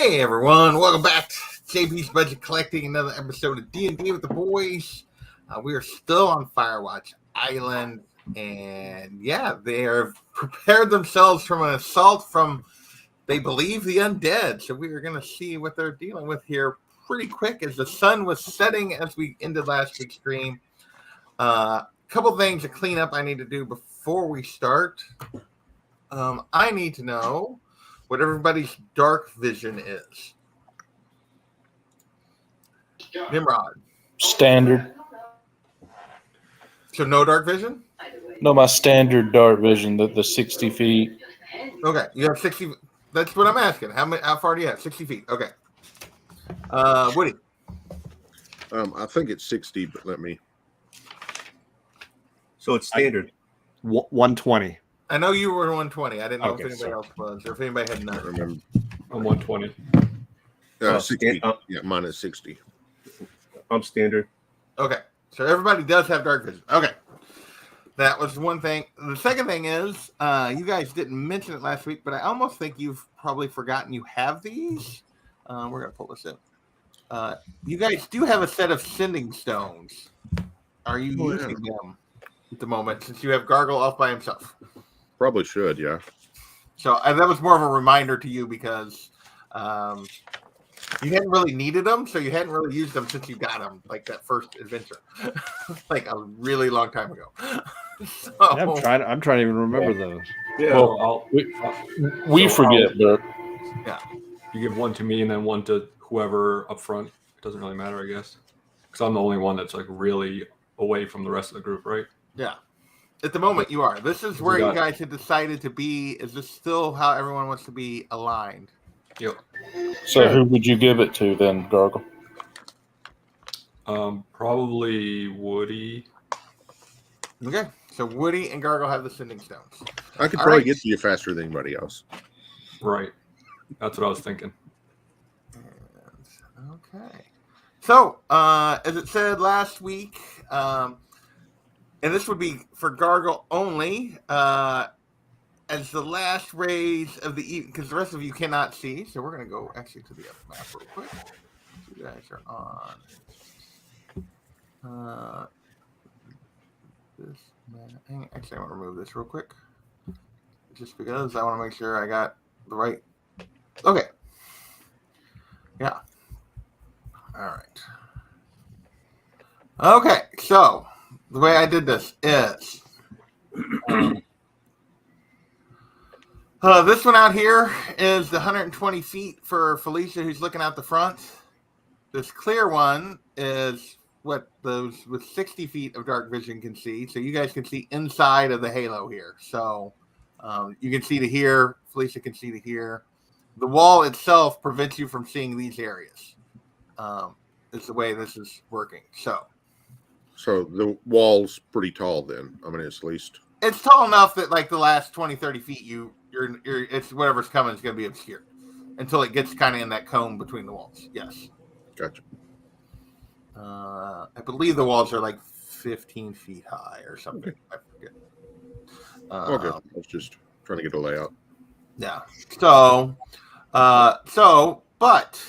Hey everyone, welcome back to JP's Budget Collecting, another episode of D&D with the boys. We are still on Firewatch Island, and yeah, they have prepared themselves from an assault from, they believe, the undead. So we are going to see what they're dealing with here pretty quick as the sun was setting as we ended last week's stream. A couple things to clean up I need to do before we start. I need to know what everybody's dark vision is. Nimrod. Standard. So no dark vision? No, my standard dark vision, the 60 feet. Okay, you have 60. That's what I'm asking. How far do you have? 60 feet. Okay. Woody. I think it's 60, but let me. So it's standard. 120. I know you were 120. I didn't know Okay, if anybody else was, or if anybody had I none. don't remember. I'm 120. 60. Yeah, mine is 60. I'm standard. Okay, so everybody does have dark vision. Okay, that was one thing. The second thing is, you guys didn't mention it last week, but I almost think you've probably forgotten you have these. We're gonna pull this in. You guys do have a set of sending stones. Are you using them at the moment, since you have Gargle off by himself? Probably should, yeah. So that was more of a reminder to you because you hadn't really needed them, so you hadn't really used them since you got them, like that first adventure, like a really long time ago. So, yeah, I'm trying to even remember those. Yeah. Well, we forget, but yeah, you give one to me and then one to whoever up front. It doesn't really matter, I guess, because I'm the only one that's like really away from the rest of the group, right? yeah. At the moment, you are. This is where you guys had decided to be. Is this still how everyone wants to be aligned? Yep. so who would you give it to then, Gargle? Probably Woody. Okay, so Woody and Gargle have the sending stones. I could All probably right. get to you faster than anybody else. Right. That's what I was thinking. Okay. So, as it said last week, and this would be for Gargle only, as the last rays of the evening, because the rest of you cannot see. So we're going to go actually to the other map real quick. You guys are on this map. Actually, I want to remove this real quick, just because I want to make sure I got the right. Okay. Yeah. All right. Okay, so the way I did this is this one out here is the 120 feet for Felicia, who's looking out the front. This clear one is what those with 60 feet of dark vision can see. So you guys can see inside of the halo here. So you can see to here. Felicia can see to here. The wall itself prevents you from seeing these areas. Is the way this is working. So the wall's pretty tall then. I mean, it's at least. It's tall enough that like the last 20, 30 feet, you're it's whatever's coming is going to be obscured until it gets kind of in that cone between the walls. Yes. Gotcha. I believe the walls are like 15 feet high or something. I forget. Okay. I was just trying to get a layout. Yeah. So, but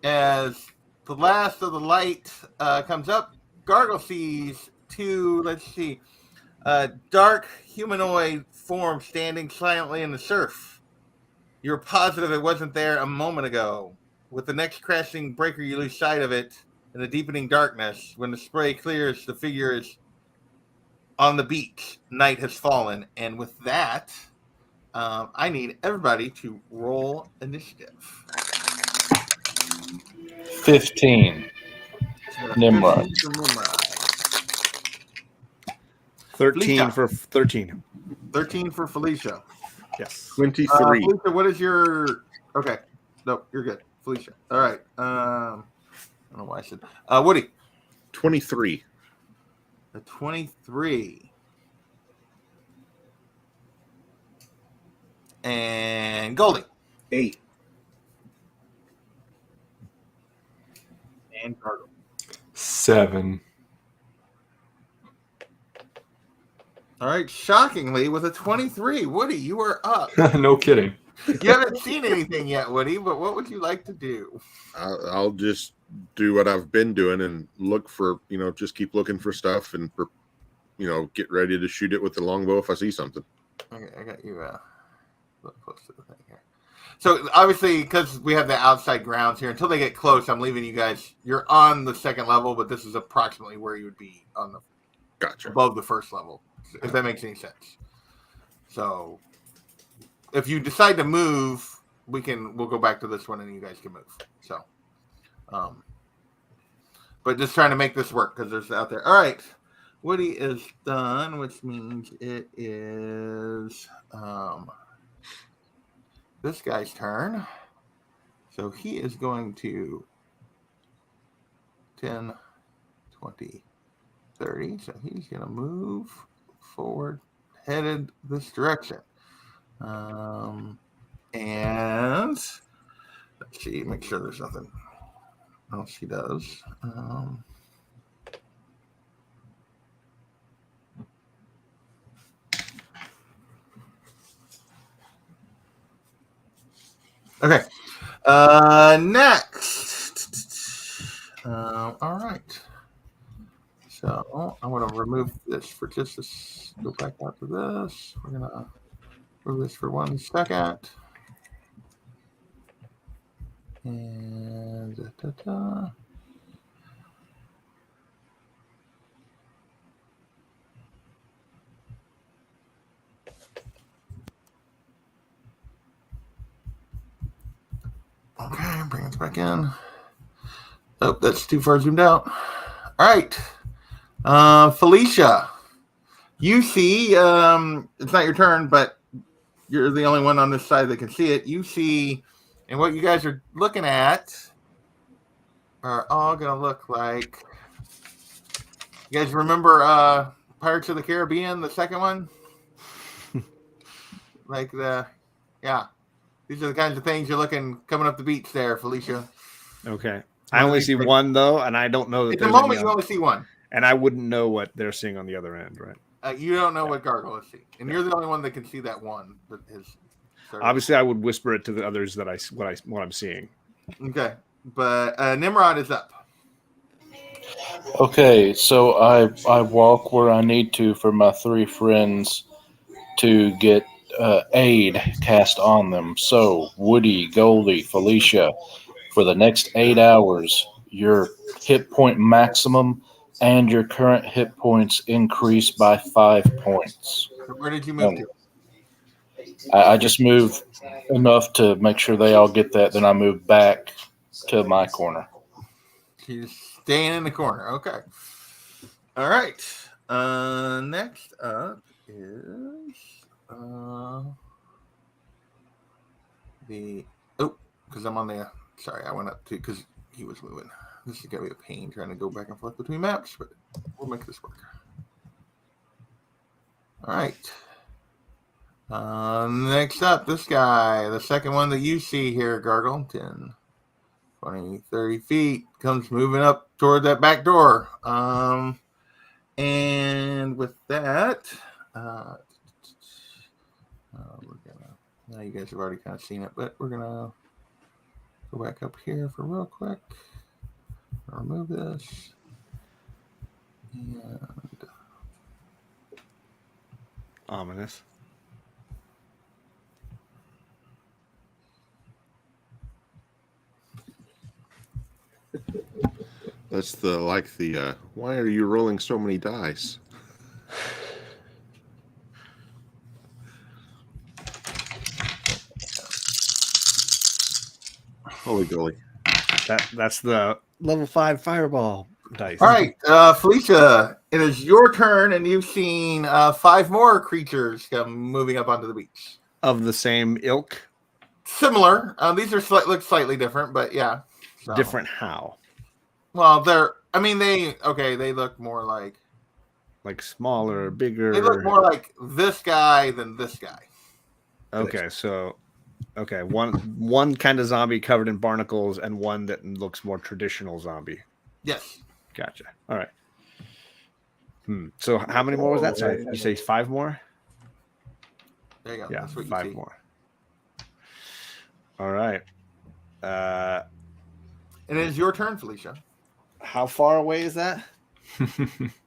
as the last of the light comes up, Gargle sees two, let's see, dark humanoid form standing silently in the surf. You're positive it wasn't there a moment ago. With the next crashing breaker, you lose sight of it in the deepening darkness. When the spray clears, the figure is on the beach. Night has fallen. And with that, I need everybody to roll initiative. 15. Nimrod. 13 for 13. 13 for Felicia. Yes. 23. Felicia, what is your... Okay. No, you're good. Felicia. All right. I don't know why I said... Woody. 23. A 23. And Goldie. 8. And Gargle. 7. All right. Shockingly, with a 23, Woody, you are up. No kidding. You haven't seen anything yet, Woody, but what would you like to do? I'll just do what I've been doing and look for, just keep looking for stuff and, get ready to shoot it with the longbow if I see something. Okay, I got you look close to the thing here. So obviously, because we have the outside grounds here, until they get close, I'm leaving you guys. You're on the second level, but this is approximately where you would be on the Gotcha. above the first level, if that makes any sense. So if you decide to move, we'll go back to this one and you guys can move. So, but just trying to make this work because there's out there. All right. Woody is done, which means it is this guy's turn. So he is going to 10, 20, 30. So he's going to move forward, headed this direction. And let's see, make sure there's nothing else he does. Okay. Next. All right. So I'm going to remove this for just this. Go back out to this. We're going to move this for 1 second. And okay, bring it back in. Oh, that's too far zoomed out. All right. Felicia, you see, it's not your turn, but you're the only one on this side that can see it. You see, and what you guys are looking at are all going to look like. You guys remember Pirates of the Caribbean, the second one? Yeah. These are the kinds of things you're looking coming up the beach there, Felicia. Okay. I only see one, though, and I don't know that at the moment you only see one. And I wouldn't know what they're seeing on the other end, right? You don't know what Gargle is seeing. And you're the only one that can see that one. That is obviously, I would whisper it to the others that what I'm seeing. Okay. But Nimrod is up. Okay, so I walk where I need to for my 3 friends to get aid cast on them. So, Woody, Goldie, Felicia, for the next 8 hours, your hit point maximum and your current hit points increase by 5 points. Where did you move to? I just move enough to make sure they all get that. Then I move back to my corner. She's staying in the corner. Okay. All right. Next up is because I'm on the. Sorry, I went up to because he was moving. This is gonna be a pain trying to go back and forth between maps, but we'll make this work. All right. Next up, this guy, the second one that you see here, Gargle, 10, 20, 30 feet, comes moving up toward that back door. And with that, we're gonna. Now you guys have already kind of seen it, but we're gonna go back up here for real quick. Remove this. And ominous. That's the why are you rolling so many dice? Holy golly. That's the level 5 fireball dice. all right, Felicia, it is your turn, and you've seen 5 more creatures come moving up onto the beach. Of the same ilk? Similar. These are look slightly different, but yeah. So. Different how? Well, they look more like smaller, bigger. They look more like this guy than this guy. Okay, so one kind of zombie covered in barnacles and one that looks more traditional zombie. Yes. Gotcha. All right. So how many more was that? Sorry, you say 5 more? There you go. Yeah, That's what you 5 see. more. All right. And it is your turn, Felicia. How far away is that?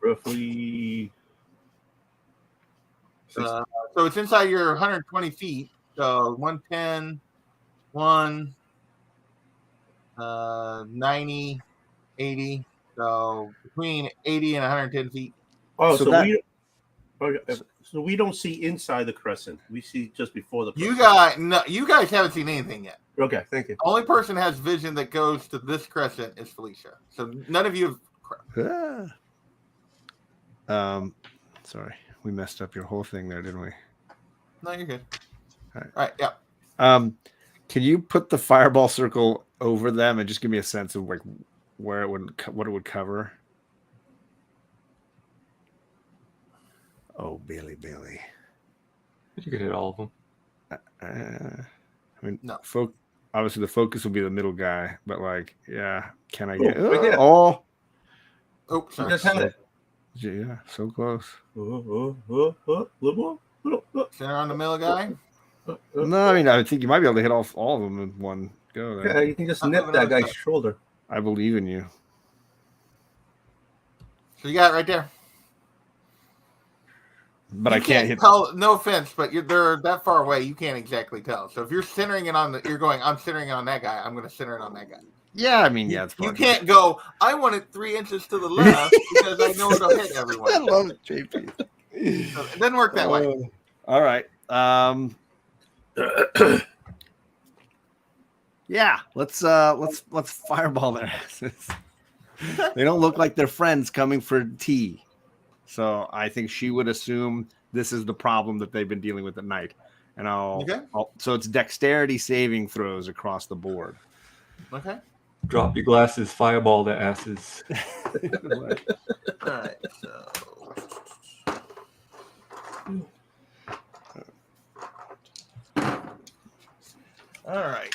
Roughly. So it's inside your 120 feet. So 110, 90, 80. So between 80 and 110 feet. Oh, So so, that- we. So we don't see inside the crescent. We see just before the crescent. You guys haven't seen anything yet. Okay, thank you. The only person has vision that goes to this crescent is Felicia. So none of you have. Sorry, we messed up your whole thing there, didn't we? No, you're good. All right. All right. Yeah. Can you put the fireball circle over them and just give me a sense of like where it would, what it would cover? Oh, Billy. You could hit all of them. I mean, No. Obviously, the focus will be the middle guy, but like, yeah, can I Oh, get? right there. Oh, Sorry. Just had it. yeah, so close. Little more. Center on the middle guy. No, I mean, I think you might be able to hit all of them in one go. Yeah, There. you can just I'm nip moving that on guy's to- shoulder. I believe in you. So you got it right there. But You I can't hit. tell. No offense, but they're that far away. You can't exactly tell. So if you're centering it on I'm centering it on that guy. I'm going to center it on that guy. Yeah, I mean, yeah, it's You fine. can't go. I want it 3 inches to the left because I know it'll hit I everyone. love it, JP. So it doesn't work that way. All right. Yeah, let's fireball their asses. They don't look like they're friends coming for tea. So I think she would assume this is the problem that they've been dealing with at night. And so it's dexterity saving throws across the board. Okay. Drop your glasses, fireball the asses. All right. So. All right.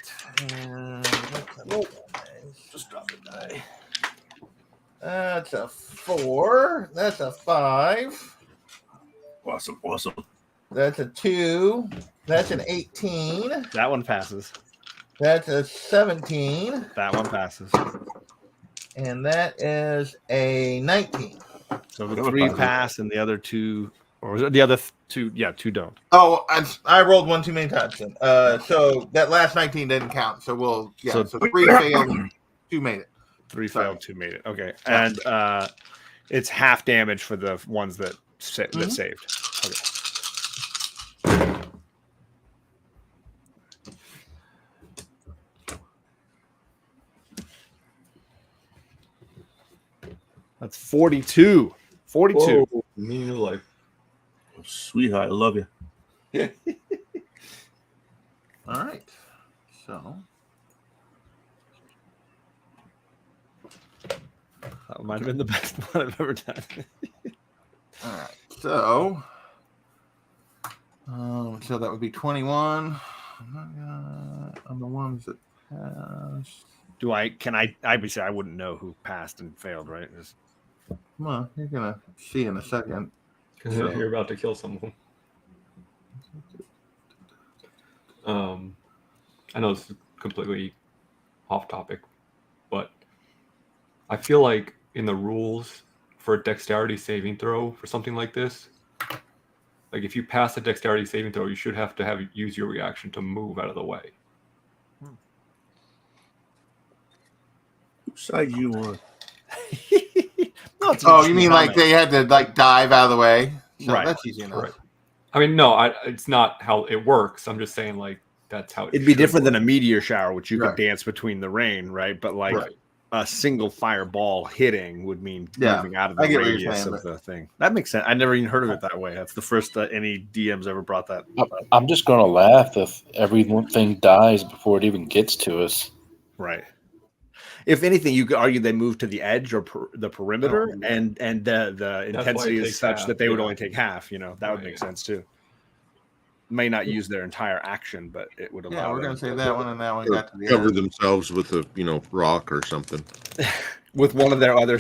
Just drop the die. That's a 4. That's a 5. Awesome. That's a 2. That's an 18. That one passes. That's a 17. That one passes. And that is a 19. So the 3 pass and the other 2, or was it the other 2? Yeah, 2 don't. Oh, I rolled 1 too many times. Then. So that last 19 didn't count. So so 3 failed, 2 made it. 3 Sorry. failed, 2 made it. Okay, and it's half damage for the ones that saved. Okay. That's 42. 42. Whoa, meaning of life. Sweetheart, I love you. All right. So That might have been the best one I've ever done. all right. So so that would be 21. On the ones that passed. Obviously I wouldn't know who passed and failed, right? Come on, you're gonna see in a second. Because you're about to kill someone. I know this is completely off topic, but I feel like in the rules for a dexterity saving throw for something like this, like if you pass a dexterity saving throw, you should have to use your reaction to move out of the way. Whose side you on? No, it's Oh, you mean like they had to like dive out of the way? So Right. That's easy enough. Right. I mean, no, it's not how it works. I'm just saying, like, that's how It'd be different than a meteor shower, which you Right. could dance between the rain, right? But like Right. a single fireball hitting would mean Yeah, moving out of I the get what you're radius saying, of the thing. That makes sense. I never even heard of it that way. That's the first any DM's ever brought that. I'm just going to laugh if everything dies before it even gets to us. Right. If anything, you could argue they move to the edge or the perimeter, Oh, and the intensity it is takes such half, that they would yeah. only take half. You know, that would Right. make sense too. May not use their entire action, but it would allow. Yeah, we're them gonna say to- that one and that one Or got to the cover end. themselves with a rock or something. with one of their other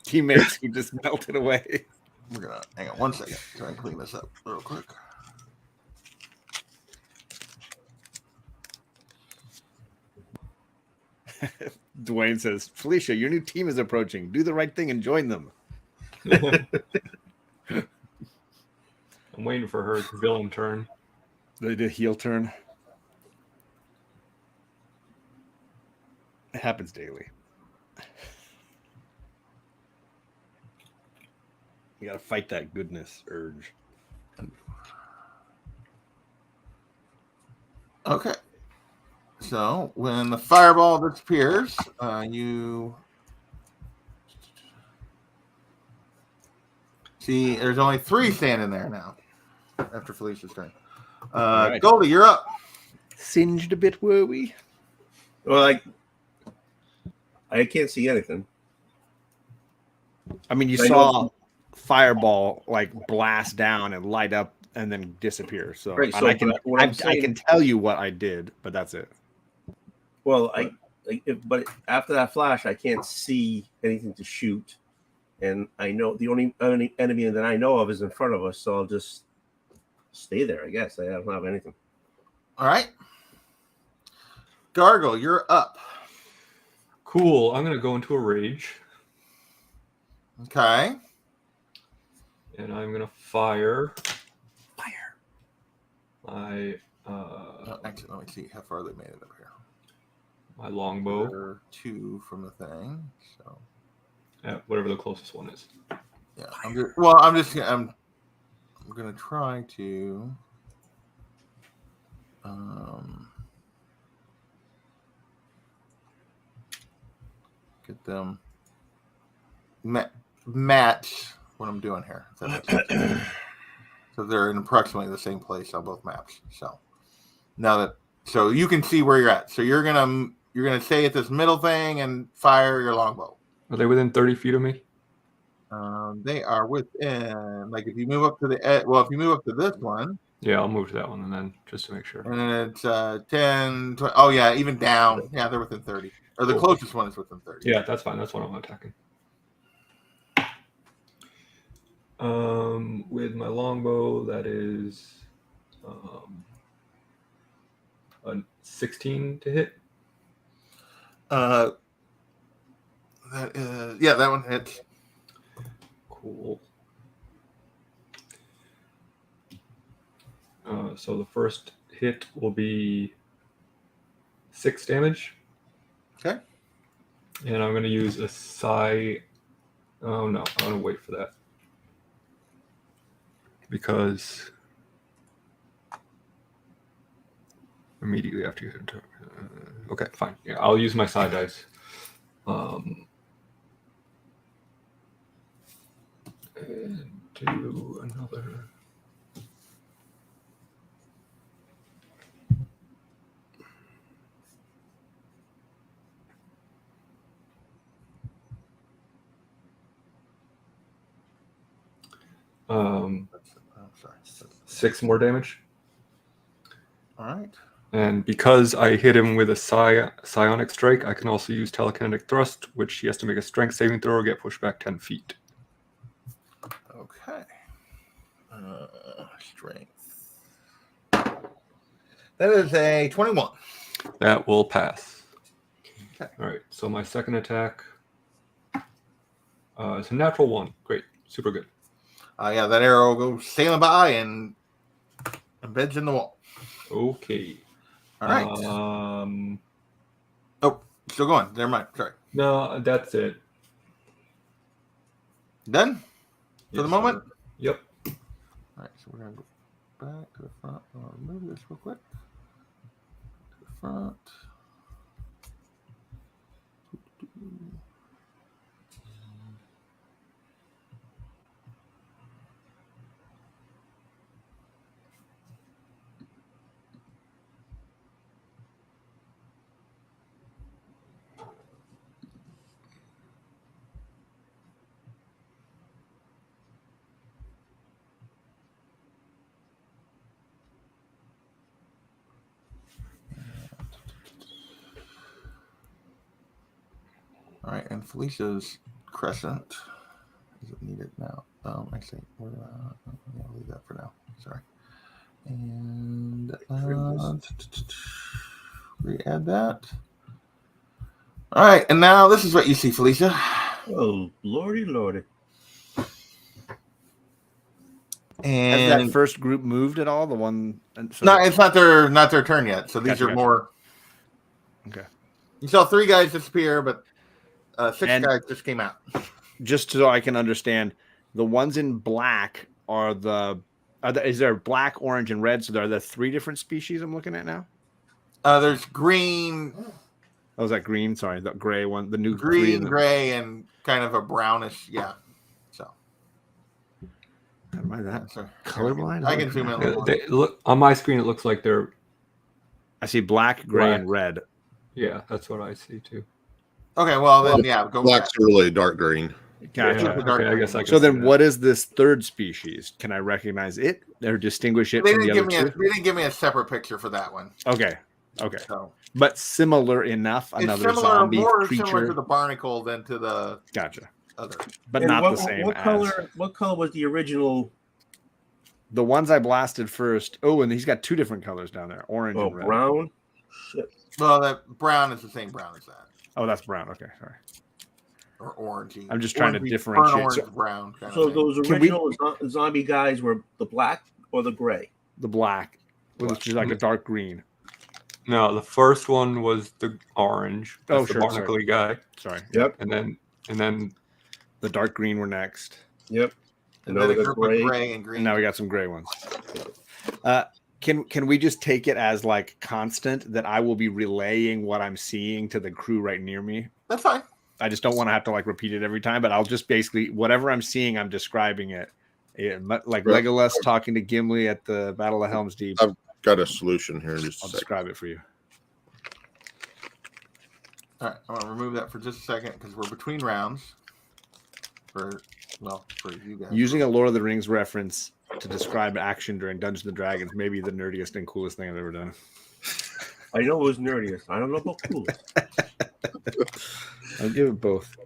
teammates who just melted away. We're gonna hang on 1 second. Try and clean this up real quick. Dwayne says, Felicia, your new team is approaching. Do the right thing and join them. I'm waiting for her villain turn. They did heel turn. It happens daily. You got to fight that goodness urge. Okay. So when the fireball disappears, you see there's only 3 standing there now after Felicia's turn. right. Goldie, you're up. Singed a bit, were we? Well, I can't see anything. I mean, you I saw know- fireball like blast down and light up and then disappear. So, Right, and so I can what I'm I saying- can tell you what I did, but that's it. Well, but after that flash, I can't see anything to shoot, and I know the only enemy that I know of is in front of us, so I'll just stay there. I guess I don't have anything. All right. Gargle, you're up. Cool. I'm gonna go into a rage, Okay. and I'm gonna fire. My Actually, let me see how far they made it up here. my longbow They're 2 from the thing. So at whatever the closest one is. yeah, I'm gonna try to get them match what I'm doing here. If that makes sense. So they're in approximately the same place on both maps. So so you can see where you're at. So you're gonna stay at this middle thing and fire your longbow. Are they within 30 feet of me? They are within, like, if you move up to the if you move up to this one, Yeah, I'll move to that one and then just to make sure. and then it's 10, 20, oh yeah, even down. Yeah, they're within 30. Or the Cool. closest one is within 30. Yeah, that's fine. That's what I'm attacking. With my longbow, that is a 16 to hit. That is, yeah, that one hits. Cool. So the first hit will be 6 damage. Okay. And I'm going to use a Oh no, I'm going to wait for that. Because immediately after you hit him. Okay, fine. Yeah, I'll use my side dice. And do another. Sorry. 6 more damage. All right. And because I hit him with a psionic strike, I can also use telekinetic thrust, which he has to make a strength saving throw or get pushed back 10 feet. Okay. Strength. That is a 21. That will pass. Okay. All right. So my second attack is a natural 1. Great. Super good. Yeah, that arrow goes sailing by and embeds in the wall. Okay. All right. Oh, still going. Never mind. Sorry. No, that's it. Done for the Yes, moment. Yep. All right. So we're gonna go back to the front. I'll move this real quick. To the front. All right, and Felicia's crescent isn't needed now. Actually, I'll leave that for now. Sorry. And re-add that. All right, and now this is what you see, Felicia. Oh, lordy, lordy. And Has that first group moved at all? The one? no, it's not their turn yet. So these Gotcha, are gotcha. more. Okay. You saw 3 guys disappear, but 6 And- guys just came out. Just so I can understand, the ones in black are is there black, orange, and red? So there are the 3 different species I'm looking at now. There's green, Oh, is that green? Sorry, the gray one, the new 3 green, and the, gray, and kind of a brownish. Yeah. So. am I that So, colorblind? I can zoom in. A little more. They look on my screen. It looks like they're. I see black, gray, Black. and red. Yeah, that's what I see too. Okay, well then, yeah, go Black's really dark green. Gotcha. Yeah, okay, I guess I can So see then, that. what is this 3rd species? Can I recognize it or distinguish it They from didn't the give other me 2? they didn't give me a separate picture for that one. Okay, So but similar enough. it's Another similar, zombie more creature. similar to the barnacle than to the Gotcha, other. but And not what, the same. What as color? What color was the original? the ones I blasted first. Oh, and he's got 2 different colors down there: orange Oh, and red. brown. Shit. Well, that brown is the same brown as that, Oh, that's brown. Okay, sorry. or orangey. I'm just trying to Orangey, differentiate. burnt orange, So- brown. Kind So of thing. those Can we- original zombie guys were the black or the gray? The black, which is like a dark green. No, the first one was the orange. That's Oh, the sure, barnacle guy, Sorry, Yep. and then the dark green were next, Yep. And No, then a the group gray. of gray and green. and now we got some gray ones. Can we just take it as like constant that I will be relaying what I'm seeing to the crew right near me? That's fine. I just don't want to have to like repeat it every time, but I'll just basically whatever I'm seeing, I'm describing it. Yeah, like Right. Legolas talking to Gimli at the Battle of Helm's Deep. I've got a solution here. Just I'll a second. describe it for you. All right, I'm gonna remove that for just a second because we're between rounds. For you guys. Using a Lord of the Rings reference to describe action during Dungeons and Dragons, maybe the nerdiest and coolest thing I've ever done. I know it was nerdiest. I don't know about cool. I'll give it both.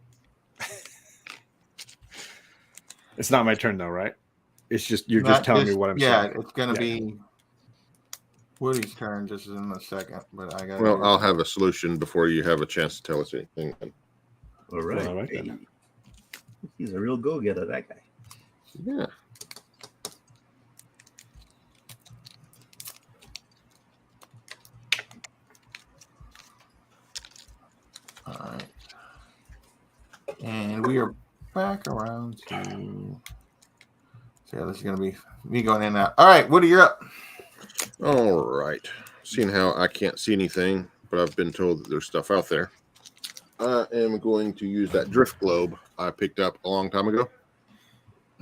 It's not my turn though, right? It's just you're just telling me what I'm yeah, saying. it's gonna Yeah. be Woody's turn just in a second, but I got. Well, I'll have a solution before you have a chance to tell us anything. All right. All right, then. Hey. He's a real go-getter, that guy. Yeah. All right, and we are back around to. So yeah, this is gonna be me going in and out. All right, Woody, you're up. All right. Seeing how I can't see anything, but I've been told that there's stuff out there. I am going to use that drift globe I picked up a long time ago.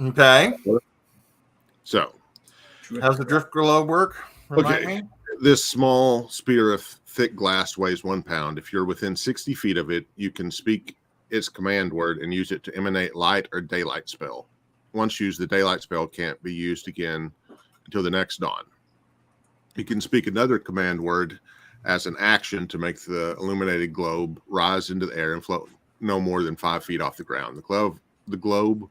Okay, So, how's the drift globe work? Remind Okay. me. this small spear of thick glass weighs 1 pound. If you're within 60 feet of it, you can speak its command word and use it to emanate light or daylight spell. Once used, the daylight spell can't be used again until the next dawn. You can speak another command word as an action to make the illuminated globe rise into the air and float no more than 5 feet off the ground. The globe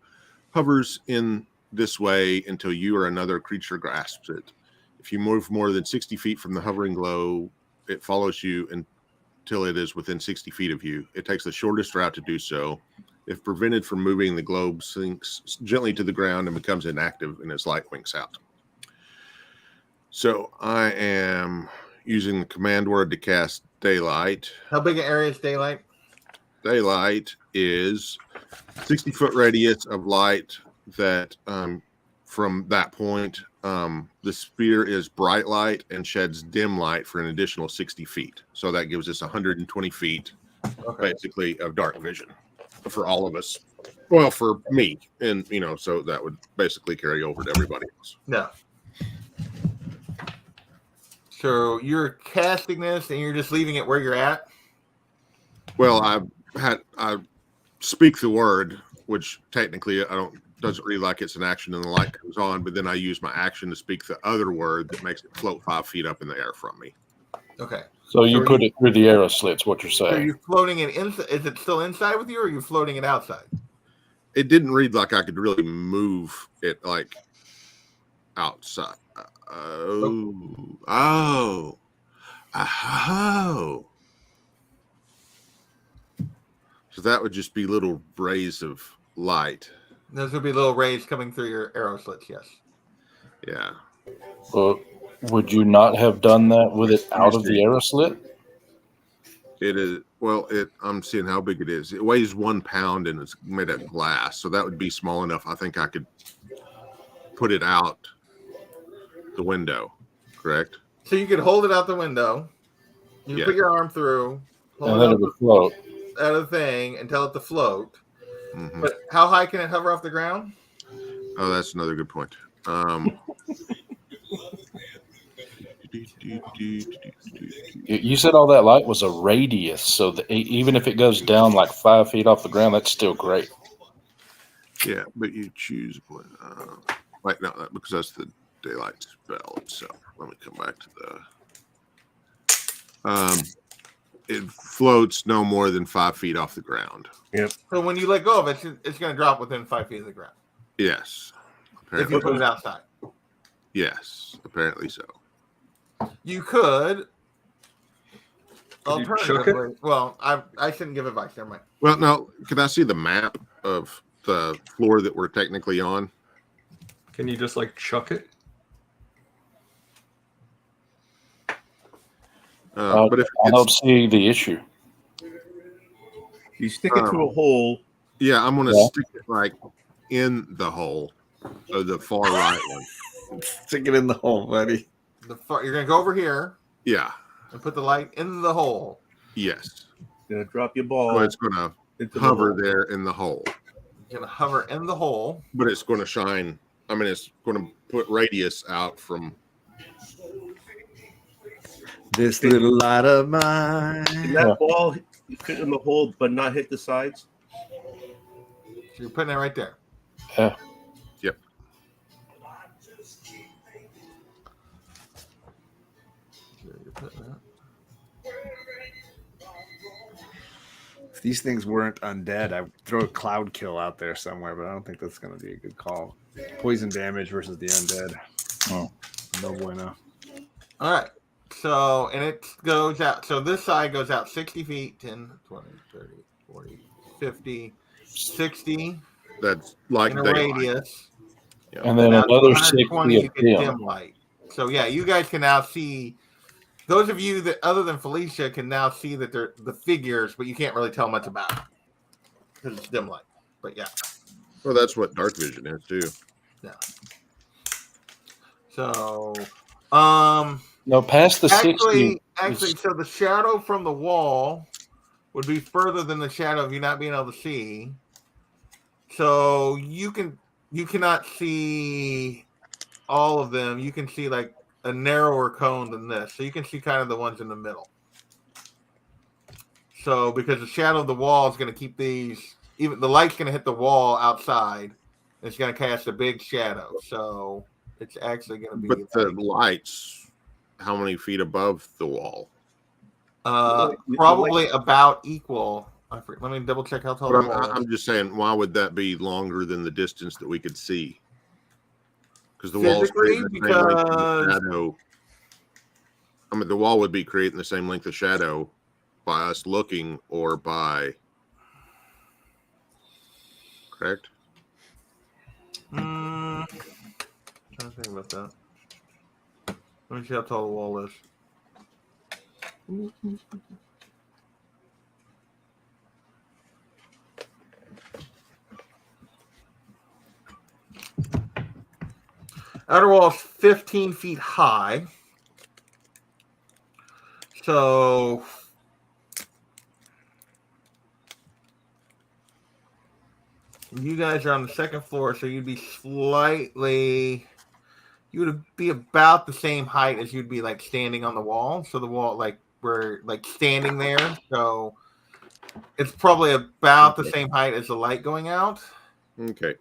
hovers in this way until you or another creature grasps it. If you move more than 60 feet from the hovering globe, it follows you until it is within 60 feet of you. It takes the shortest route to do so. If prevented from moving, the globe sinks gently to the ground and becomes inactive, and its light winks out. So I am using the command word to cast daylight. How big an area is daylight? Daylight is 60-foot radius of light that from that point, the spear is bright light and sheds dim light for an additional 60 feet. So that gives us 120 feet basically of dark vision for all of us. Well, for me, and so that would basically carry over to everybody else. No. So you're casting this and you're just leaving it where you're at? Well, I speak the word, which technically doesn't read like it's an action and the light comes on, but then I use my action to speak the other word that makes it float 5 feet up in the air from me. Okay. So you put it through the arrow slits, what you're So saying. you're floating it inside. Is it still inside with you or are you floating it outside? It didn't read like I could really move it like outside. Oh. So that would just be little rays of light. Those would be little rays coming through your arrow slits. Yes. Yeah. Well, would you not have done that with it out of the arrow slit? It is. Well, I'm seeing how big it is. It weighs 1 pound and it's made of glass, so that would be small enough. I think I could put it out the window. Correct. So you could hold it out the window. You Yeah. put your arm through, hold And it then it out would float. out of the thing and tell it to float. Mhm. But how high can it hover off the ground? Oh, that's another good point. You said all that light was a radius, so even if it goes down like 5 feet off the ground, that's still great. Yeah, but you choose one. Wait, no, because that's the daylight spell itself. Let me come back to the. It floats no more than 5 feet off the ground. So when you let go of it, it's going to drop within 5 feet of the ground. Yes. If you put it outside. Yes, apparently so. You could. Could you chuck Alternatively, well, I shouldn't give advice. Never mind. Well, now, can I see the map of the floor that we're technically on? Can you just like chuck it? But if I it's, don't see the issue. You stick it through a hole. yeah, I'm going to Yeah. stick it like in the hole, so the far right one. Stick it in the hole, buddy. You're going to go over here Yeah. and put the light in the hole. Yes. Gonna drop your ball. So it's going to into the hover hole. there in the hole, You're going to hover in the hole. but it's going to shine. I mean, it's going to put radius out from. This little light of mine. Can that ball fit in the hole but not hit the sides? So you're putting it right there. Yeah. Yep. So you're putting that. If these things weren't undead, I'd throw a cloud kill out there somewhere, but I don't think that's going to be a good call. Poison damage versus the undead. Oh. No bueno. All right. So, and it goes out. So this side goes out 60 feet, 10, 20, 30, 40, 50, 60 That's like in a daylight. radius. And then Now, another 120 60 you of get dim. dim light. So yeah, you guys can now see. Those of you that other than Felicia can now see that they're the figures, but you can't really tell much about it because it's dim light. But yeah. Well, that's what dark vision is too. Yeah. So, No, past the 60. actually, so the shadow from the wall would be further than the shadow of you not being able to see. So you cannot see all of them. You can see like a narrower cone than this. So you can see kind of the ones in the middle. So because the shadow of the wall is going to keep these, even the light's going to hit the wall outside. It's going to cast a big shadow. So it's actually going to be. But the lights, how many feet above the wall? Probably about equal. Let me double check how tall But the wall is. I'm just saying, why would that be longer than the distance that we could see? Because the wall's Physically, creating the same length of because- shadow. I mean, the wall would be creating the same length of shadow by us looking or by. Correct? Trying to think about that. Let me see how tall the wall is. Outer wall is 15 feet high. So you guys are on the second floor, so you'd be you would be about the same height as you'd be like standing on the wall. So the wall, like we're like standing there. So it's probably about the same height as the light going out. Okay.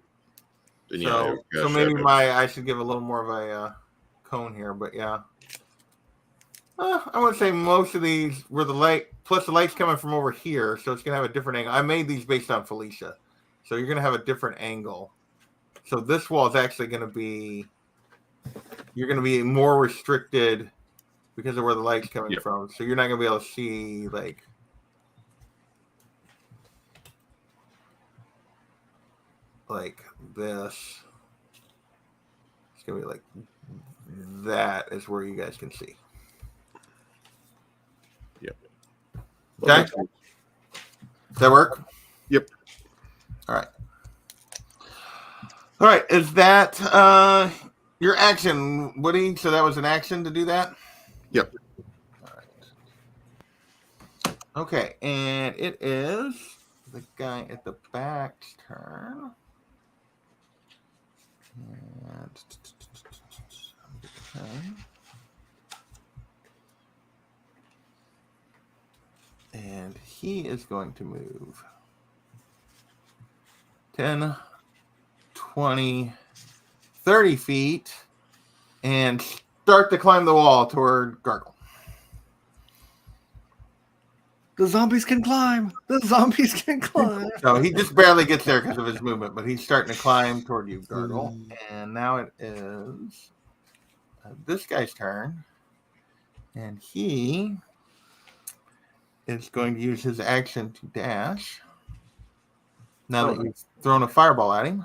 Then So, yeah, so maybe shadow. I should give a little more of a cone here, but yeah. I would say most of these where the light, plus the light's coming from over here, so it's going to have a different angle. I made these based on Felicia. So you're going to have a different angle. So this wall is actually going to be, you're going to be more restricted because of where the light's coming Yep. from. So you're not going to be able to see, like, like this. It's gonna be like that is where you guys can see. Yep. Okay. Does that work? Yep. All right. All right. Is that your action, Woody? So that was an action to do that? Yep. All right. Okay. And it is the guy at the back's turn. And okay. And he is going to move 10, 20, 30 feet and start to climb the wall toward Gargle. The zombies can climb. The zombies can climb. So he just barely gets there because of his movement, but he's starting to climb toward you, Gargle. And now it is this guy's turn. And he is going to use his action to dash. Now that you've thrown a fireball at him.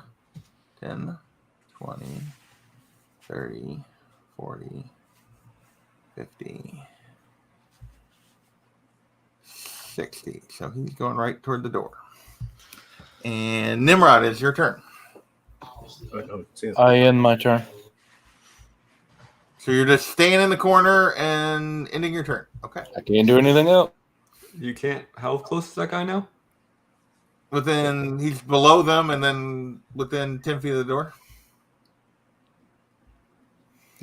10, 20, 30, 40, 50, 60. So he's going right toward the door. And Nimrod, is your turn. I end my turn. So you're just staying in the corner and ending your turn. Okay. I can't do anything else. You can't. How close is that guy now? He's below them and then within 10 feet of the door.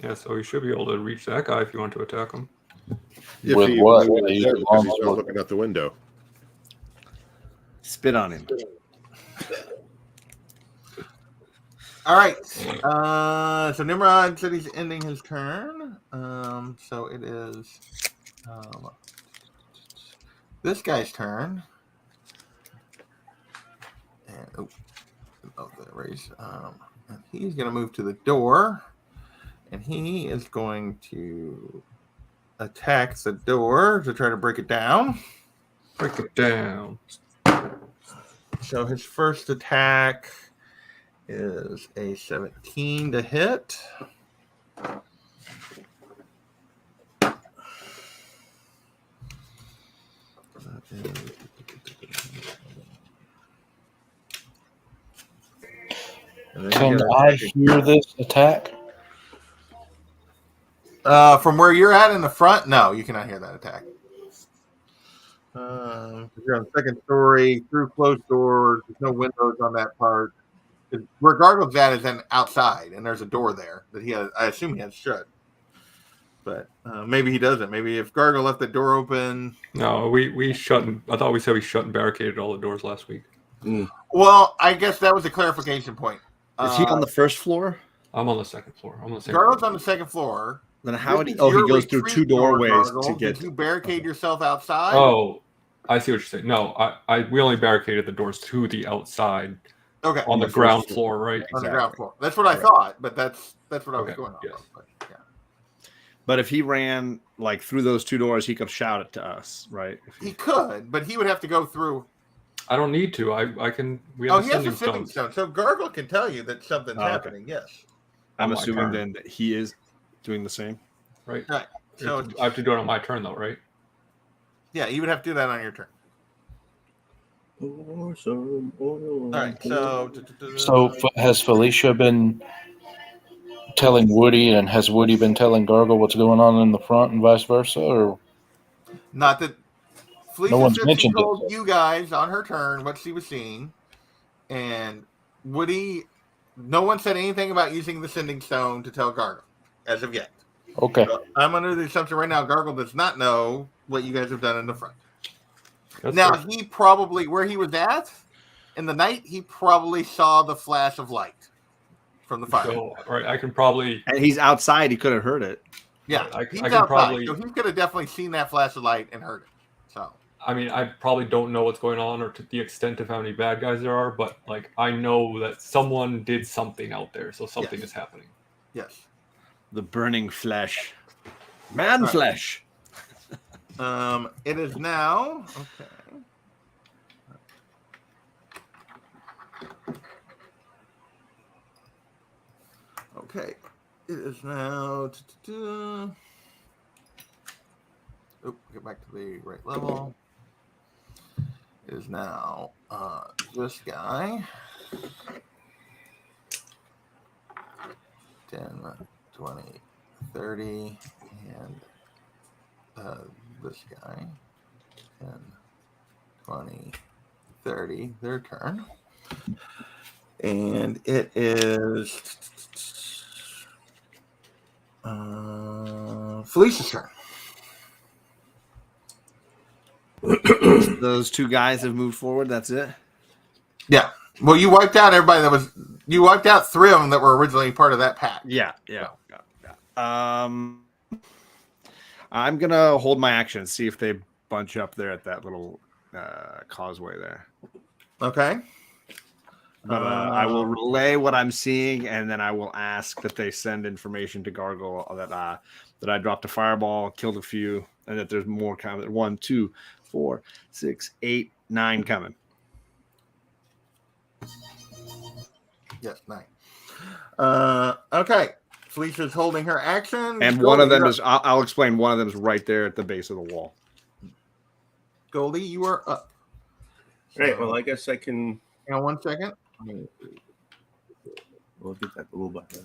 Yeah, so you should be able to reach that guy if you want to attack him. If With he what? was They use there a because he's long still sword. looking out the window. Spit on him. All right. So Nimrod said he's ending his turn. So it is this guy's turn. And the race. And he's going to move to the door, and he is going to attack the door to try to break it down. Break it down. So his first attack is a 17 to hit. Can I hear this attack? From where you're at in the front, no, you cannot hear that attack. You're on the second story, through closed doors. There's no windows on that part. Where Gargle's at is then outside, and there's a door there that he has. I assume he has shut, but maybe he doesn't. Maybe if Gargle left the door open. No, we shut. I thought we said we shut and barricaded all the doors last week. Well, I guess that was a clarification point. Is he on the first floor? I'm on the second floor. I'm on the second Gargle's floor. on the second floor. Then how would he? This is Oh, he your goes through retreat two door, doorways Gargle. to get. Did you barricade yourself outside? Oh, I see what you're saying. No, we only barricaded the doors to the outside. Okay. On the ground floor, right? On the ground floor. That's what I thought, but that's what I was Okay, going on. yes. But, yeah. But if he ran like through those two doors, he could shout it to us, right? He could, but he would have to go through. I don't need to. I can. We have He has a sending stone. So Gargle can tell you that something's happening. Yes. I'm On my assuming turn. then that he is doing the same. Right. Right. So I have to do it on my turn, though, right? yeah, you would have to do that on your turn. All right. So has Felicia been telling Woody, and has Woody been telling Gargle what's going on in the front, and vice versa, or not that Felicia No one's said she mentioned it. told you guys on her turn what she was seeing, and Woody. No one said anything about using the sending stone to tell Gargle as of yet. okay? So I'm under the assumption right now Gargle does not know what you guys have done in the front. That's Now, fair. he probably, where he was at in the night, he probably saw the flash of light from the fire. So, right, I can probably. And he's outside. He could have heard it. Yeah, I he's can outside, probably- so he could have definitely seen that flash of light and heard it. So I mean, I probably don't know what's going on or to the extent of how many bad guys there are, but like I know that someone did something out there, so something Yes. is happening. yes, The burning flesh, man Right. flesh. it is now okay. Okay. It is now. Get back to the right level. It is now this guy. 10, 20, 30, and this guy. 10, 20, 30. Their turn. And it is Felicia's turn. Those two guys have moved forward. That's it. Yeah. Well, you wiped out everybody that was. You wiped out 3 of them that were originally part of that pack. Yeah. I'm gonna hold my action and see if they bunch up there at that little causeway there. Okay. But I will relay what I'm seeing, and then I will ask that they send information to Gargle that I dropped a fireball, killed a few, and that there's more coming. 1, 2, 4, 6, 8, 9 coming. Yes, 9. Okay. Felicia's holding her action. And one of them is, I'll explain, one of them is right there at the base of the wall. Goldie, you are up. Right. Well, I guess I can. Hang on 1 second. We'll get that little bit.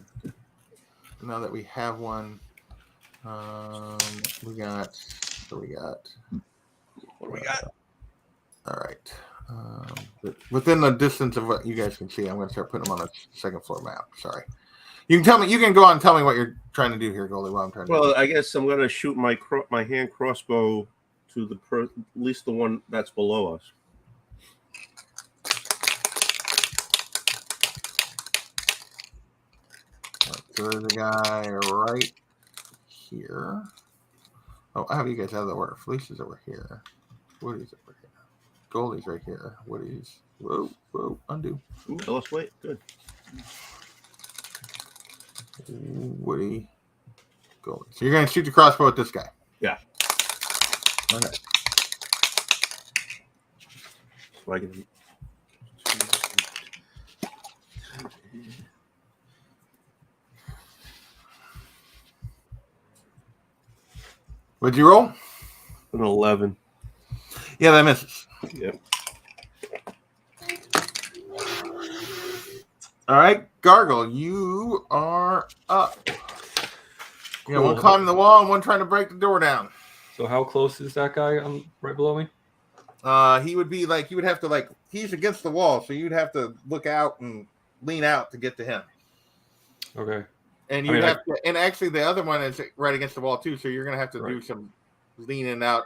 Now that we have one, we got. What do we got? All right. Within the distance of what you guys can see, I'm going to start putting them on a second floor map. Sorry. You can tell me. You can go on and tell me what you're trying to do here, Goldie. What I'm trying to do. Well, I guess I'm going to shoot my hand crossbow to at least the one that's below us. So there's a guy right here. Oh, I have you guys out of the order. Felicia's over here. Woody's over here. Goldie's right here. Woody's. Whoa, undo. Ooh, let's wait. Good. Woody. Goldie. So you're going to shoot the crossbow at this guy? Yeah. Okay. So I can. What'd you roll? An 11. Yeah, that misses. Yep. All right, Gargle, you are up. You got Cool. one climbing the wall and one trying to break the door down. So how close is that guy right below me? He would be like, you would have to he's against the wall, so you'd have to look out and lean out to get to him. Okay. And you have to, and actually the other one is right against the wall too, so you're gonna have to do some leaning out.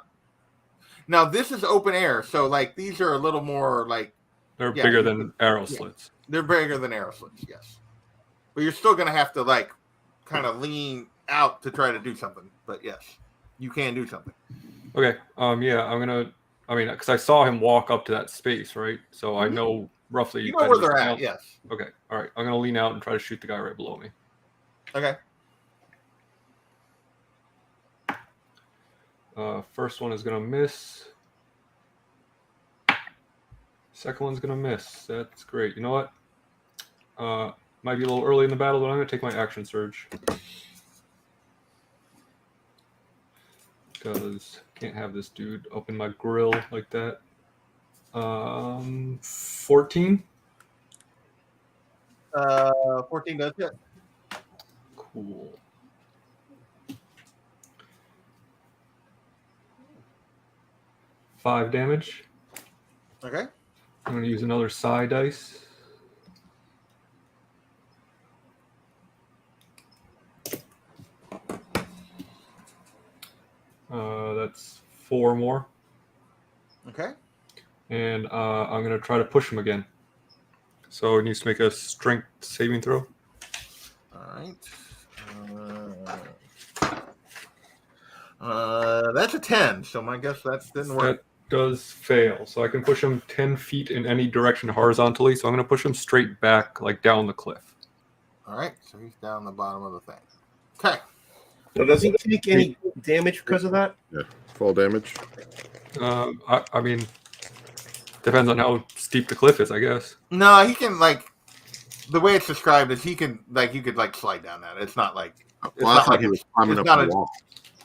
Now this is open air, so these are a little more they're bigger than arrow slits. They're bigger than arrow slits, yes. But you're still gonna have to kind of lean out to try to do something. But yes, you can do something. Okay. Yeah, I'm gonna. I mean, because I saw him walk up to that space, right? So I know roughly. You know where they're at, yes. Okay. All right. I'm gonna lean out and try to shoot the guy right below me. Okay. First one is gonna miss. Second one's gonna miss. That's great. You know what? Might be a little early in the battle, but I'm gonna take my action surge because can't have this dude up in my grill like that. 14. 14 does hit. Cool. Five damage. Okay. I'm going to use another psi dice. That's 4 more. Okay. And I'm going to try to push him again. So he needs to make a strength saving throw. All right. That's a 10, so my guess that didn't work. That does fail. So I can push him 10 feet in any direction horizontally. So I'm going to push him straight back, down the cliff. All right, so he's down the bottom of the thing. Okay. So does he take any damage because of that? Yeah, fall damage. I mean, depends on how steep the cliff is, I guess. No, he can the way it's described is you could slide down that. It's not like Well, I thought he was climbing up the wall.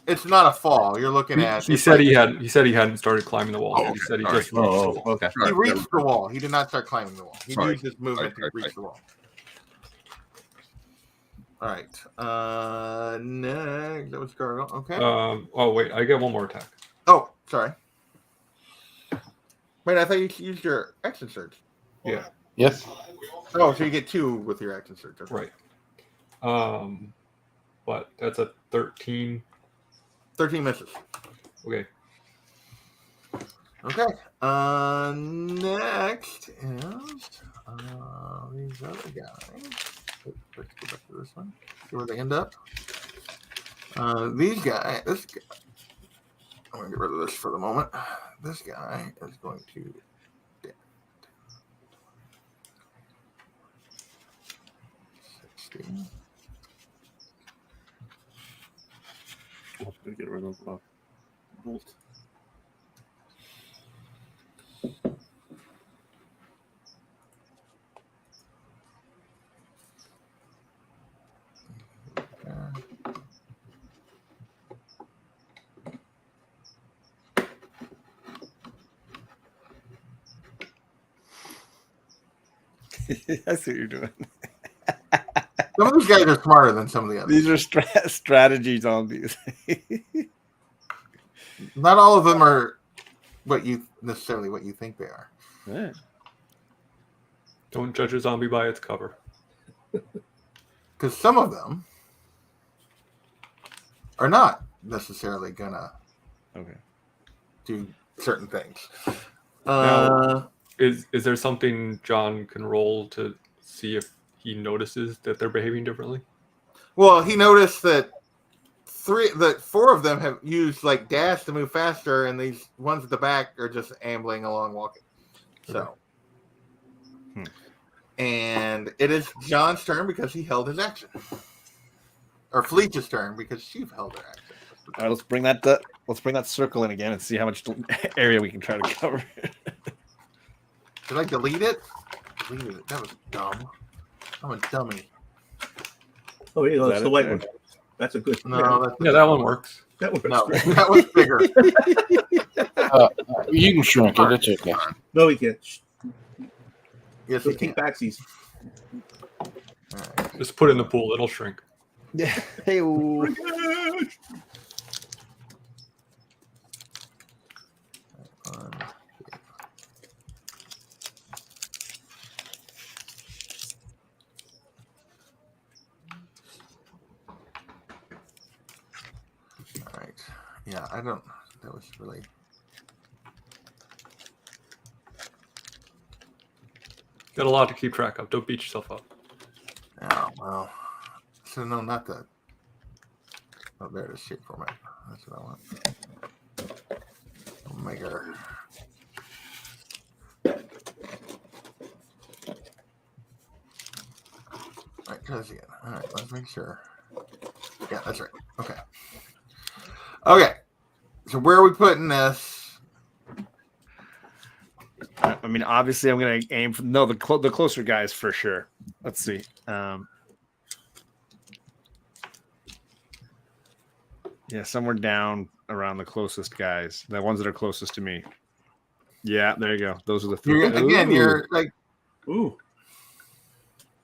it's not a fall. You're looking at. He said he hadn't started climbing the wall. Oh, He said he sorry. just reached the wall. Okay. He reached the wall. He did not start climbing the wall. He Sorry. used his movement to reach the wall. All right. Next, that was Gargle. Okay. Oh wait, I get one more attack. Oh, sorry. Wait, I thought you used your action surge. Yeah. Yes. Oh, so you get 2 with your action surge. Okay. Right. But that's a 13. 13 misses. Okay. Okay. Next is these other guys. Let's go back to this one. See where they end up. These guys. This guy. I'm gonna get rid of this for the moment. This guy is going to. I'm gonna get rid of bolt. I see what you're doing. Some of these guys are smarter than some of the others. These are strategy zombies. Not all of them are what you think they are. Yeah. Don't judge a zombie by its cover. Because some of them are not necessarily gonna do certain things. Now, is there something John can roll to see if he notices that they're behaving differently? Well, he noticed that 4 of them have used like dash to move faster, and these ones at the back are just ambling along, walking. So, and it is John's turn because he held his action, or Felicia's turn because she held her action. All right, let's bring that circle in again and see how much area we can try to cover. Did I delete it? Deleted it. That was dumb. I'm a dummy. Oh, yeah, that's that the it white there? one. That's a good. No, that's Yeah, that one works. That one. no, that was bigger. You can shrink it. It's okay. No, we can't. Yes, So you can. take backsies. All right. Just put it in the pool; it'll shrink. Yeah. Hey. All right. Yeah, I don't. That was really. Got a lot to keep track of. Don't beat yourself up. Oh well. So no, not that. Oh, there it is. Shape format. That's what I want. Omega. All right, try this again. All right, let's make sure. Yeah, that's right. Okay. Okay. So where are we putting this? I mean, obviously, I'm going to aim for the closer guys for sure. Let's see. Yeah, somewhere down around the closest guys, the ones that are closest to me. Yeah, there you go. Those are the 3. You're like, Ooh.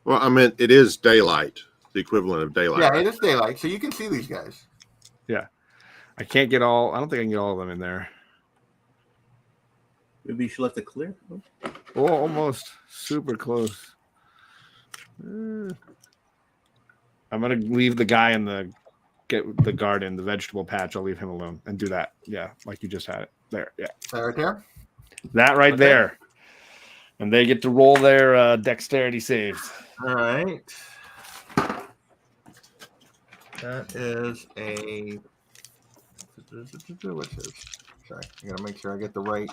Well, I meant it is daylight, the equivalent of daylight. yeah, it is daylight, so you can see these guys. Yeah, I can't get all. I don't think I can get all of them in there. Maybe you should let it clear. Oh, almost super close. I'm gonna leave the guy in the garden, the vegetable patch. I'll leave him alone and do that. Yeah, like you just had it there. Yeah, That right there. that right there. And they get to roll their dexterity saves. All right. That is a. What's this? Sorry, I gotta make sure I get the right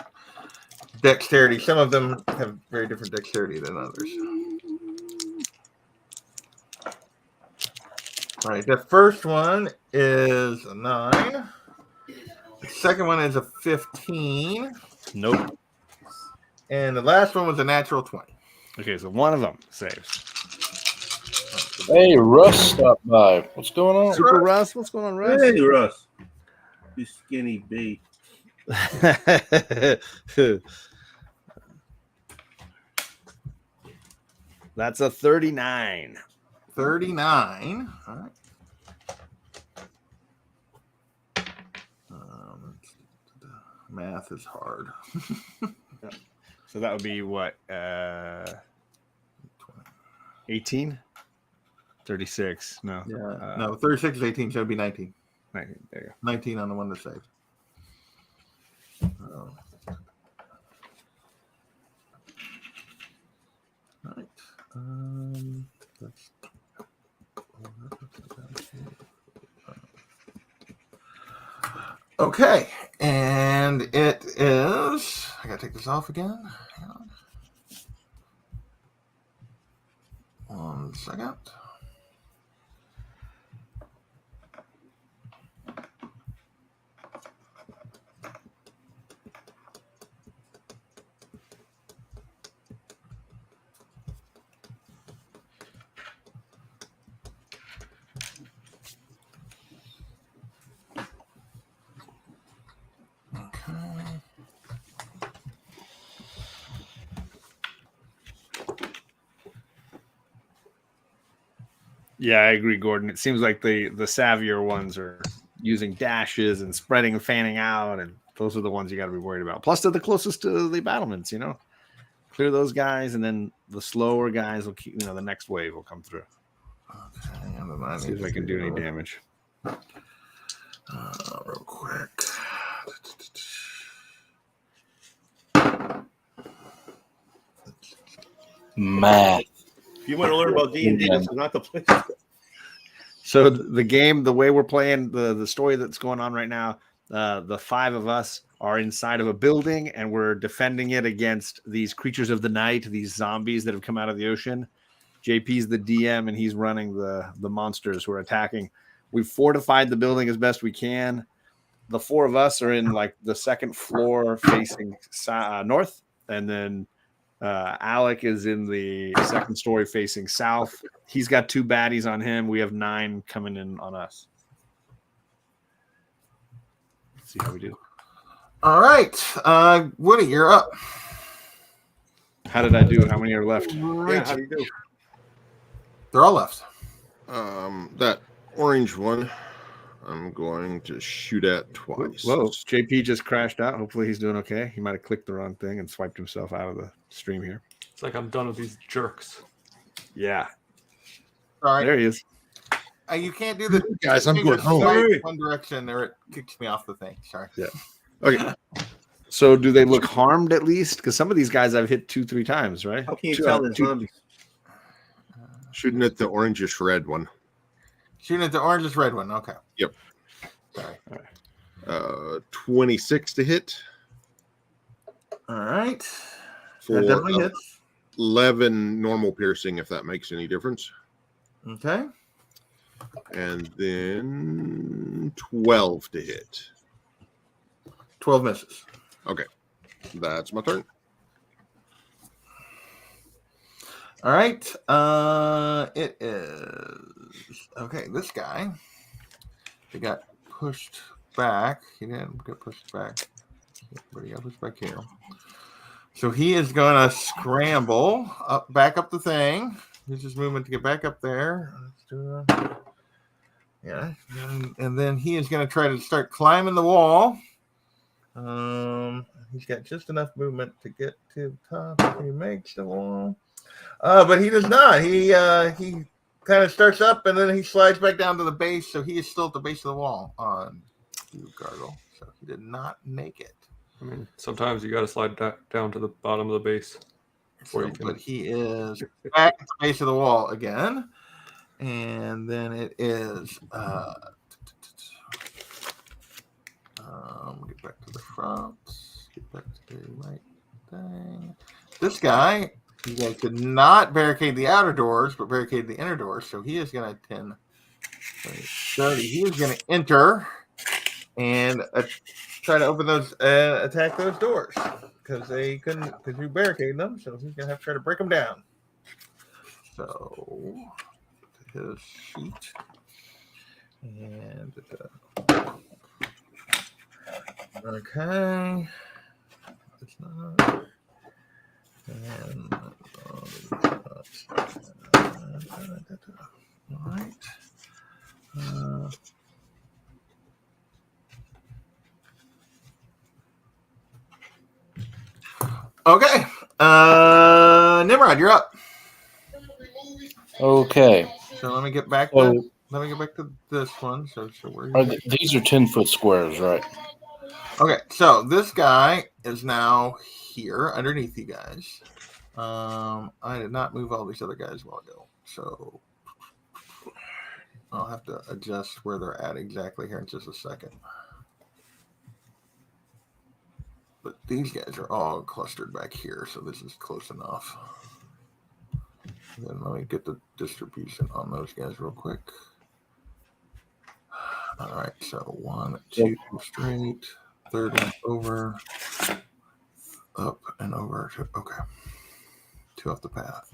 dexterity. Some of them have very different dexterity than others. All right, the first one is a 9. The second one is a 15. Nope. And the last one was a natural 20. Okay, so one of them saves. Hey, Russ stopped by. What's going on? Super Russ, what's going on, Russ? Hey, Russ. You skinny bee. That's a 39. 39. All right. Math is hard. So that would be what? 18? 36. No. Yeah. No, 36 is 18, so it'd be 19. 19. There you go. 19 on the one that saved. Oh. All right. Okay, and it is. I gotta take this off again. Hang on. 1 second. Yeah, I agree, Gordon. It seems like the savvier ones are using dashes and spreading and fanning out, and those are the ones you got to be worried about. Plus, they're the closest to the battlements, Clear those guys, and then the slower guys will keep, the next wave will come through. Okay, see if I can do any damage. Real quick. Math. If you want to learn about D&D, this is not the place. So the game, the way we're playing, the story that's going on right now, the 5 of us are inside of a building, and we're defending it against these creatures of the night, these zombies that have come out of the ocean. JP's the DM, and he's running the monsters who are attacking. We've fortified the building as best we can. The 4 of us are in like the second floor facing north, and then Alec is in the second story facing south. He's got 2 baddies on him. We have 9 coming in on us. Let's see how we do. All right. Woody, you're up. How did I do? How many are left? Yeah, how do you do? They're all left. That orange one, I'm going to shoot at twice. Whoa, JP just crashed out. Hopefully he's doing okay. He might have clicked the wrong thing and swiped himself out of the stream here. It's like I'm done with these jerks. Yeah. All right. There he is. You can't do the Guys, I'm going home. swipe one direction or it kicks me off the thing. Sorry. Yeah. Okay. So do they look harmed at least? Because some of these guys I've hit 2-3 times, right? How can you tell the zombies? Shooting at the orangish red one. Shooting at the orangish red one. Okay. Yep. Sorry. 26 to hit. All right. For That definitely hits. 11 normal piercing, if that makes any difference. Okay. And then 12 to hit. 12 misses. Okay. That's my turn. All right. It is okay. This guy, he got pushed back. He didn't get pushed back, but he got pushed back here. So he is going to scramble back up the thing. Use his movement to get back up there. Let's do that. Yeah, and then he is going to try to start climbing the wall. He's got just enough movement to get to the top if he makes the wall. But he does not. He kind of starts up and then he slides back down to the base. So he is still at the base of the wall on you, Gargle. So he did not make it. I mean, sometimes you got to slide down to the bottom of the base before you can. But he is back at the base of the wall again. And then it is get back to the front. Get back to the right thing. This guy, you guys could not barricade the outer doors, but barricade the inner doors. So he is going to 10, 20, 30. He is going to enter and try to open those, attack those doors because they couldn't, because you barricaded them. So he's going to have to try to break them down. So his sheet. And okay. It's not. And all right. Okay. Nimrod, you're up. Okay. So let me get back So to this one. So where these are 10-foot squares, right? Okay, so this guy is now here underneath you guys. I did not move all these other guys a while ago, so I'll have to adjust where they're at exactly here in just a second. But these guys are all clustered back here, so this is close enough. Then let me get the distribution on those guys real quick. All right, so 1, 2 straight, third one over, up and over. Okay, 2 off the path.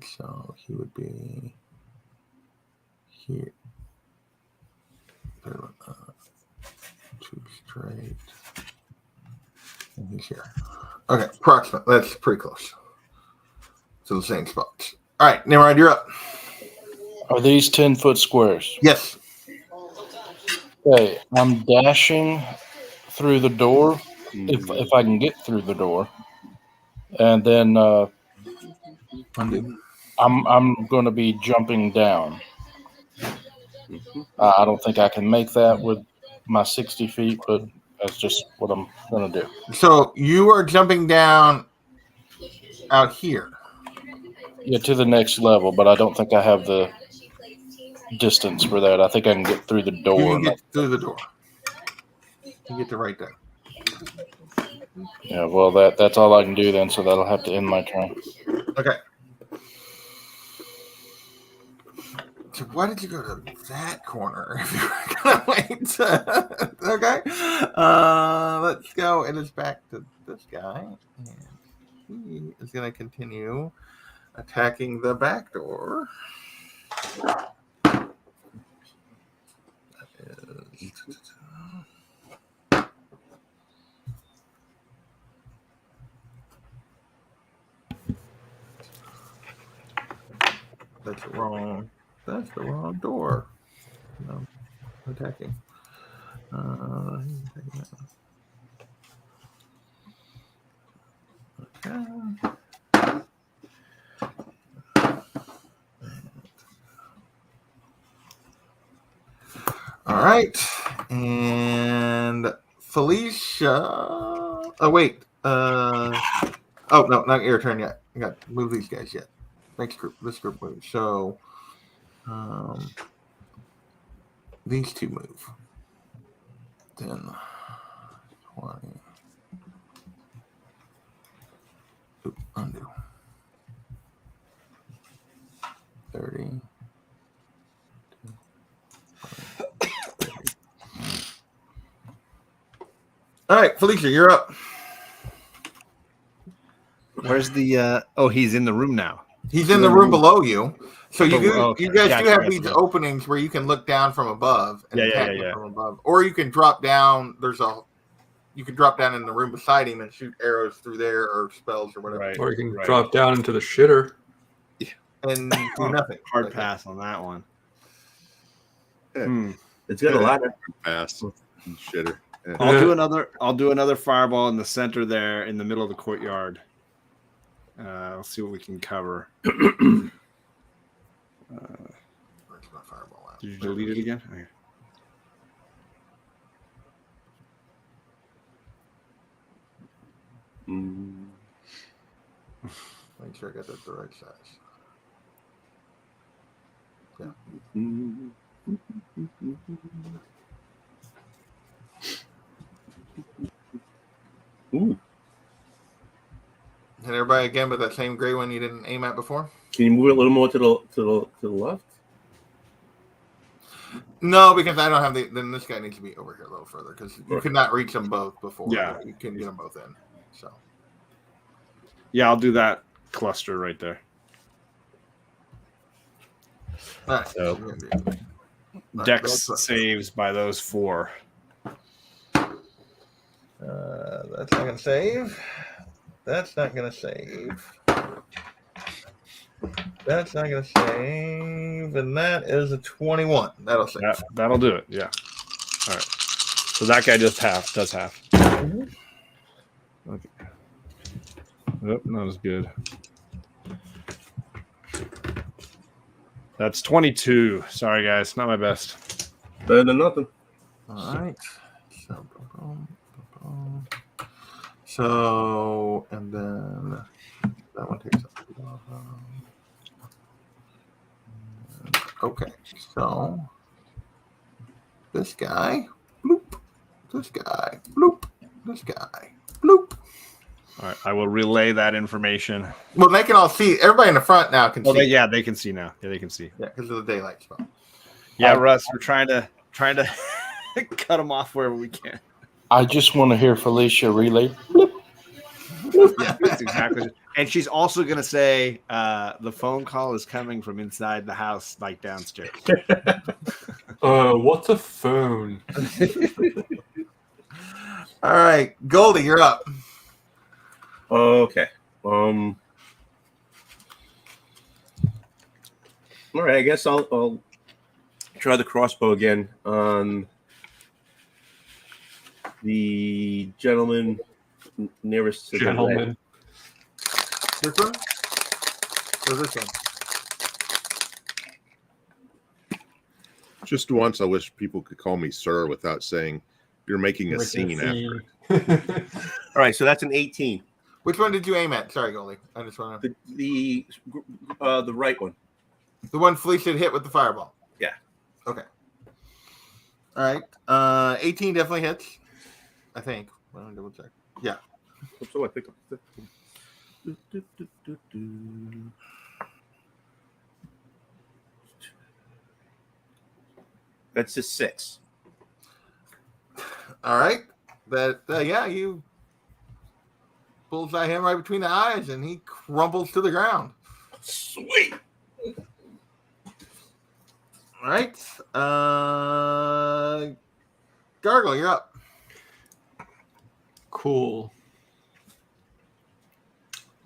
So he would be here. Third one, 2 straight, and he's here. Okay, approximate. That's pretty close to the same spots. All right, Nimrod, you're up. Are these 10-foot squares? Yes. Okay, I'm dashing through the door if I can get through the door, and then I'm going to be jumping down. I don't think I can make that with my 60 feet, but that's just what I'm going to do. So you are jumping down out here. Yeah, to the next level, but I don't think I have the distance for that. I think I can get through the door. You can get through the door. You get to right there. Yeah, well, that's all I can do then, so that'll have to end my turn. Okay. So why did you go to that corner if you were gonna wait? Okay. Let's go. It is back to this guy, and he is gonna continue attacking the back door. That is. That's wrong. That's the wrong door. No, attacking. Okay. All right, and Felicia. Oh wait. Oh no, not your turn yet. I got to move these guys yet. Next group. This group moves. So, these two move. Then 20. Oop, undo. 30. 30. All right, Felicia, you're up. Where's the? Oh, he's in the room now. He's in the room below you. So you do. Okay. You guys Gotcha, do have gotcha. these openings where you can look down from above and attack him from above, or you can drop down. You can drop down in the room beside him and shoot arrows through there or spells or whatever. Right. Or you can drop down into the shitter. And do nothing. Hard pass on that one. It's got a lot of pass. Shitter. Yeah. I'll do another fireball in the center there in the middle of the courtyard. Let's see what we can cover. Where's my fireball at? Did you delete it again? Okay. Make sure I got that the right size. Yeah. Ooh. Hit everybody again with that same gray one you didn't aim at before? Can you move it a little more to the left? No, because I don't have then this guy needs to be over here a little further because you could not reach them both before. Yeah. You can get them both in. So Yeah, I'll do that cluster right there. All right. So Right, Dex that's saves by those 4. That's not going to save. That's not going to save. That's not going to save. And that is a 21. That'll save. That'll do it. Yeah. All right. So that guy does half. Okay. Nope, not as good. That's 22. Sorry, guys. Not my best. Better than nothing. All right. So, and then that one takes up. Okay. So, this guy, bloop. This guy, bloop. This guy, bloop. All right. I will relay that information. Well, they can all see. Everybody in the front now can see. They can see now. Yeah, they can see. Yeah, because of the daylight spell. Yeah, Russ, we're trying to cut them off wherever we can. I just want to hear Felicia relay. Yeah, that's exactly. And she's also going to say the phone call is coming from inside the house, like downstairs. What's a phone? All right, Goldie, you're up. Okay. All right. I guess I'll try the crossbow again on the gentleman nearest to the leg. This one? Or this one? Just once, I wish people could call me sir without saying you're making a scene after. All right. So that's an 18. Which one did you aim at? Sorry, Goldie. I just want to. The right one. The one Felicia hit with the fireball. Yeah. Okay. All right. 18 definitely hits. I think. Let me double check. Yeah. So I think. That's just 6. All right. Yeah, you bullseye him right between the eyes, and he crumbles to the ground. Sweet. All right. Gargle, you're up. Cool.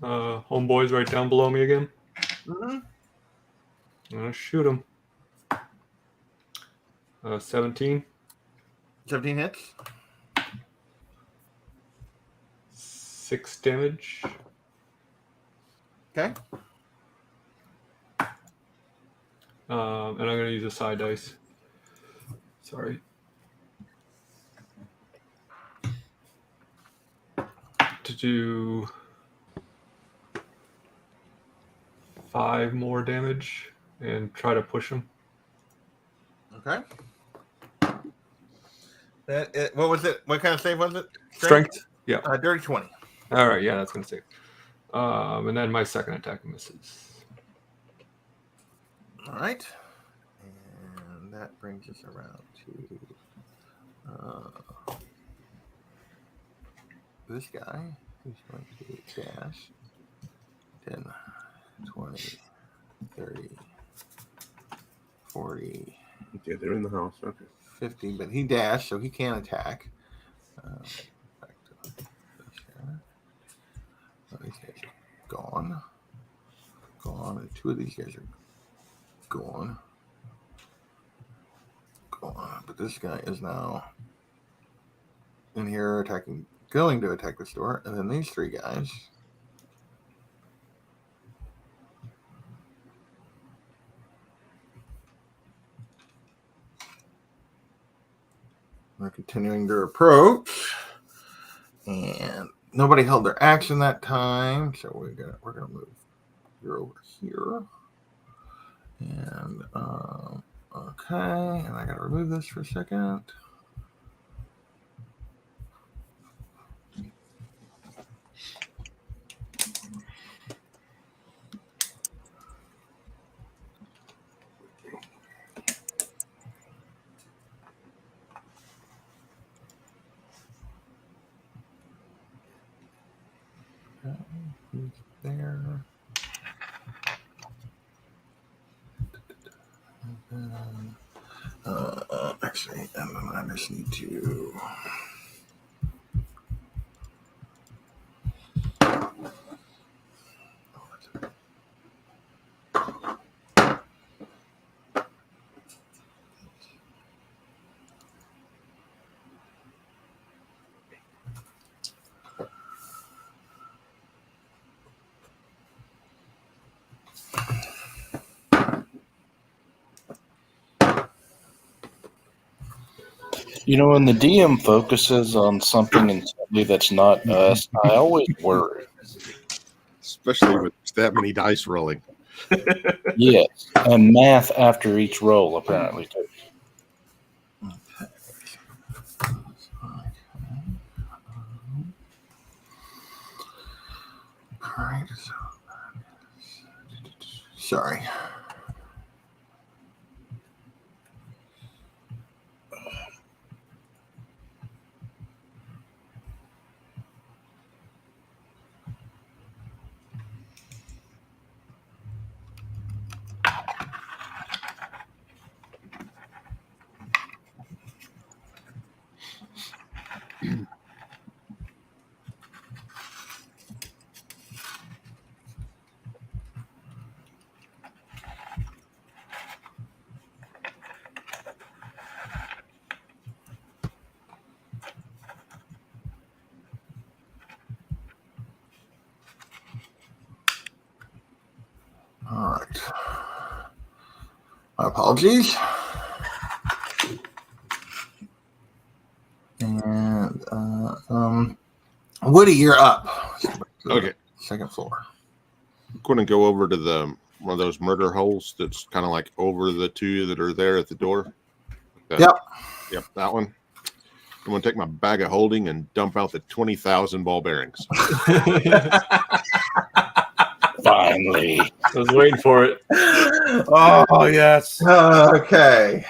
Homeboy's right down below me again. Mm-hmm. I'm gonna shoot him. 17. 17 hits. 6 damage. Okay. And I'm going to use a side dice. Sorry. To do 5 more damage and try to push him. Okay. What was it? What kind of save was it? Strength? Yeah. Dirty 20. All right. Yeah, that's going to save. And then my second attack misses. All right. And that brings us around to this guy. Who's going to dash 10, 20, 30, 40. Okay, they're in the house. Okay. 50, but he dashed, so he can't attack. Back to this guy. Oh, these guys are gone. Gone. And 2 of these guys are gone. Gone. But this guy is now in here attacking, going to attack this door. And then these 3 guys. We're continuing their approach, and nobody held their action that time, so we're gonna move. You're over here, and okay, and I gotta remove this for a second. Who's there? Actually, I just need to. When the DM focuses on something and somebody that's not us, I always worry. Especially with that many dice rolling. Yes, and math after each roll, apparently, too. Sorry. All right. My apologies. And Woody, you're up. Okay. Second floor. I'm going to go over to one of those murder holes that's kind of like over the two that are there at the door. Yep. Yep, that one. I'm going to take my bag of holding and dump out the 20,000 ball bearings. Finally. I was waiting for it. Oh, yes. Okay.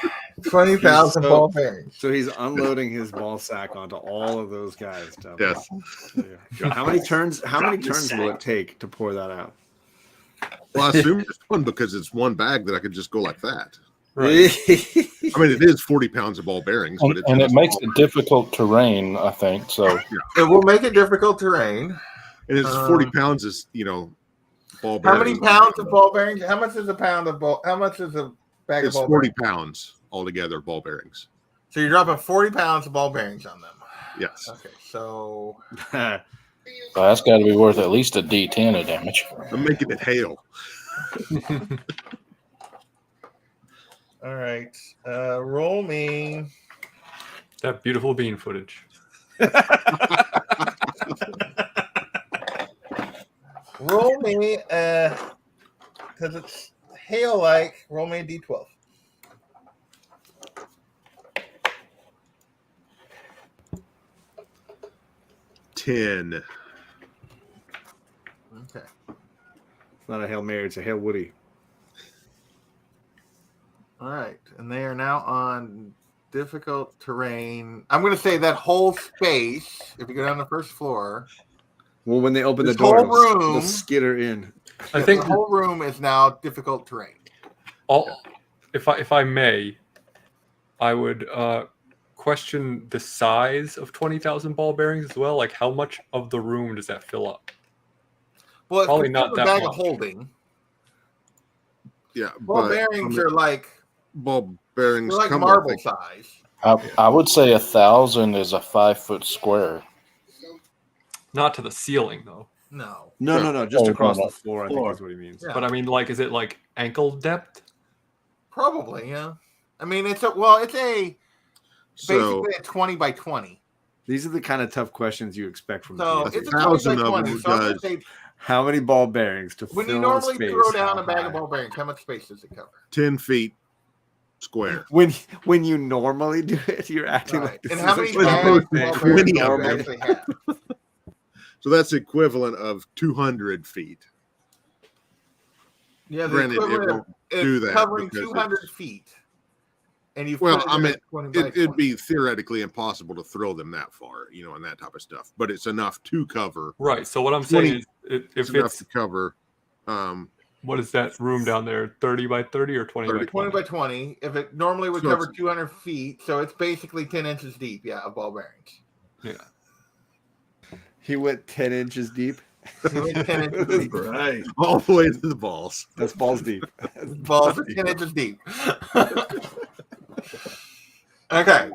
20,000 So- ball bearings. So he's unloading his ball sack onto all of those guys. Yes. How many turns? How many turns will it take to pour that out? Well, I assume it's one because it's one bag that I could just go like that. Right. I mean, it is 40 pounds of ball bearings, but And it makes it difficult terrain, I think. So It will make it difficult terrain. And it's 40 pounds is, ball bearings. How many pounds of ball bearings? How much is a pound of ball? How much is a bag It's of ball 40 bearings? pounds altogether, ball bearings. So you're dropping 40 pounds of ball bearings on them. Yes. Okay, so that's got to be worth at least a D10 of damage. I'm making it hail. all right. Roll me. That beautiful bean footage. Roll me because it's hail like. Roll me a D12. $10. Okay. It's not a Hail Mary, it's a Hail Woody. All right, and they are now on difficult terrain. I'm going to say that whole space. If you go down the first floor, Well, when they open the This door, whole room- they'll skitter in. I think the whole room is now difficult terrain. if I may, I would question the size of 20,000 ball bearings as well. Like, how much of the room does that fill up? Well, it's Probably considered not a that bag much. of holding. Yeah. Ball but, bearings I mean, are like ball bearings they're like come marble with size. I would say 1,000 is a 5-foot square. Not to the ceiling though. No. No, just Oh, across no. the floor, I think is what he means. Yeah. But I mean, like, is it like ankle depth? Probably, yeah. I mean, it's a So basically a 20 by 20. These are the kind of tough questions you expect from So the it's a 1,000 20 by of 20. them So I'm gonna does- say How many ball bearings to when fill you normally space? throw down how a bag high? of ball bearings, how much space does it cover? 10 feet square. When you normally do it, you're acting Right. like this And is how a many Well, bags common of ball thing. bearings 20 do of you them. actually have? So that's the equivalent of 200 feet. Yeah, the Granted, it equivalent won't of do that covering because 200 it's- feet. And you Well, fit it I in mean, at 20 by It'd 20. be theoretically impossible to throw them that far, and that type of stuff. But it's enough to cover. Right. So what I'm 20 saying is, It's if enough it's to cover. What is that room down there? 30 by 30 or 20 by 20 20? by 20. If it normally would So cover it's- 200 feet, so it's basically 10 inches deep, yeah, of ball bearings. Yeah. He went 10 inches deep. He went 10 inches deep. Right. all the way to the balls. That's balls deep. Balls are 10 inches deep. Okay.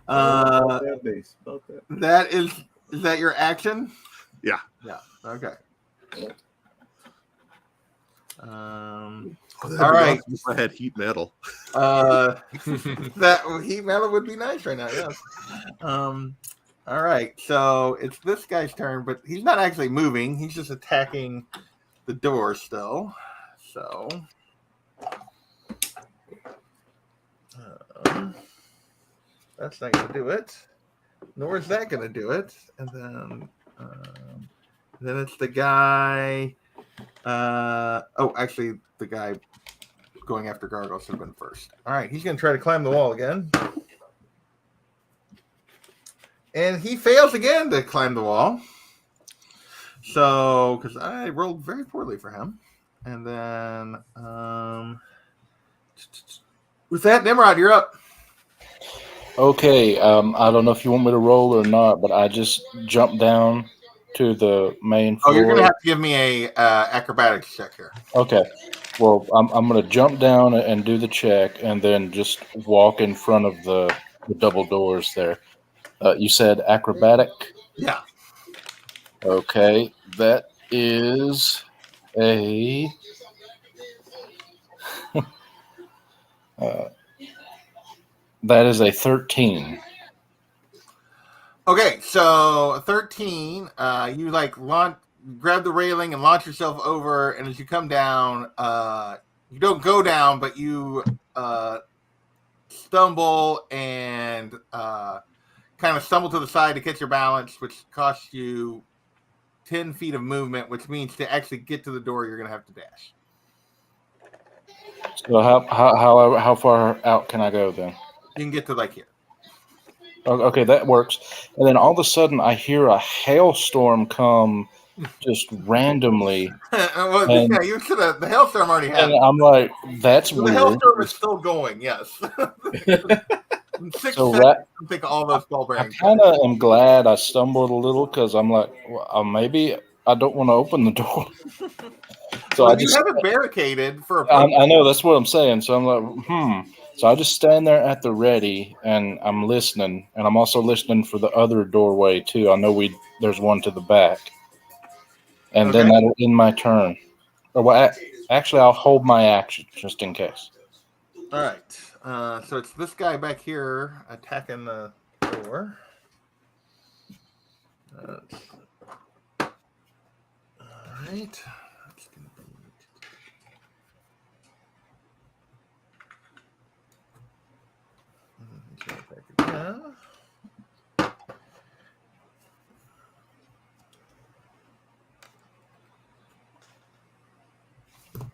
About that base. About that. That is that your action? Yeah. Yeah. Okay. Oh, that'd All be right. awesome if I had heat metal. That heat metal would be nice right now. Yes. All right. So it's this guy's turn, but he's not actually moving. He's just attacking the door still. So. That's not going to do it. Nor is that going to do it. And then it's the guy. Actually, the guy going after Gargoyle should have been first. All right, he's going to try to climb the wall again. And he fails again to climb the wall. So, because I rolled very poorly for him. And then, with that, Nimrod, you're up. Okay, I don't know if you want me to roll or not, but I just jumped down to the main Oh, floor. you're going to have to give me a acrobatics check here. Okay, well, I'm going to jump down and do the check, and then just walk in front of the double doors there. You said acrobatic? Yeah. Okay, that is a... that is a 13. Okay, so 13, you grab the railing and launch yourself over, and as you come down, you don't go down, but you stumble and kind of stumble to the side to catch your balance, which costs you 10 feet of movement, which means to actually get to the door, you're going to have to dash. So how far out can I go then? You can get to here. Okay, that works. And then all of a sudden, I hear a hailstorm come just randomly. Well, And- yeah, you should have. The hailstorm already And happened. I'm like, that's So the weird. hailstorm is still going, yes. In 6 So seconds, I think all those ball I bearings. kind of am glad I stumbled a little because I'm like, well, maybe I don't want to open the door. So Well, I just, you have it barricaded for a I know that's what I'm saying. So I'm like, So I just stand there at the ready and I'm listening, and I'm also listening for the other doorway too. I know there's one to the back, and then Okay. that'll end my turn. Or well, actually, I'll hold my action just in case. All right. So it's this guy back here attacking the door. All right. That's gonna be... Yeah.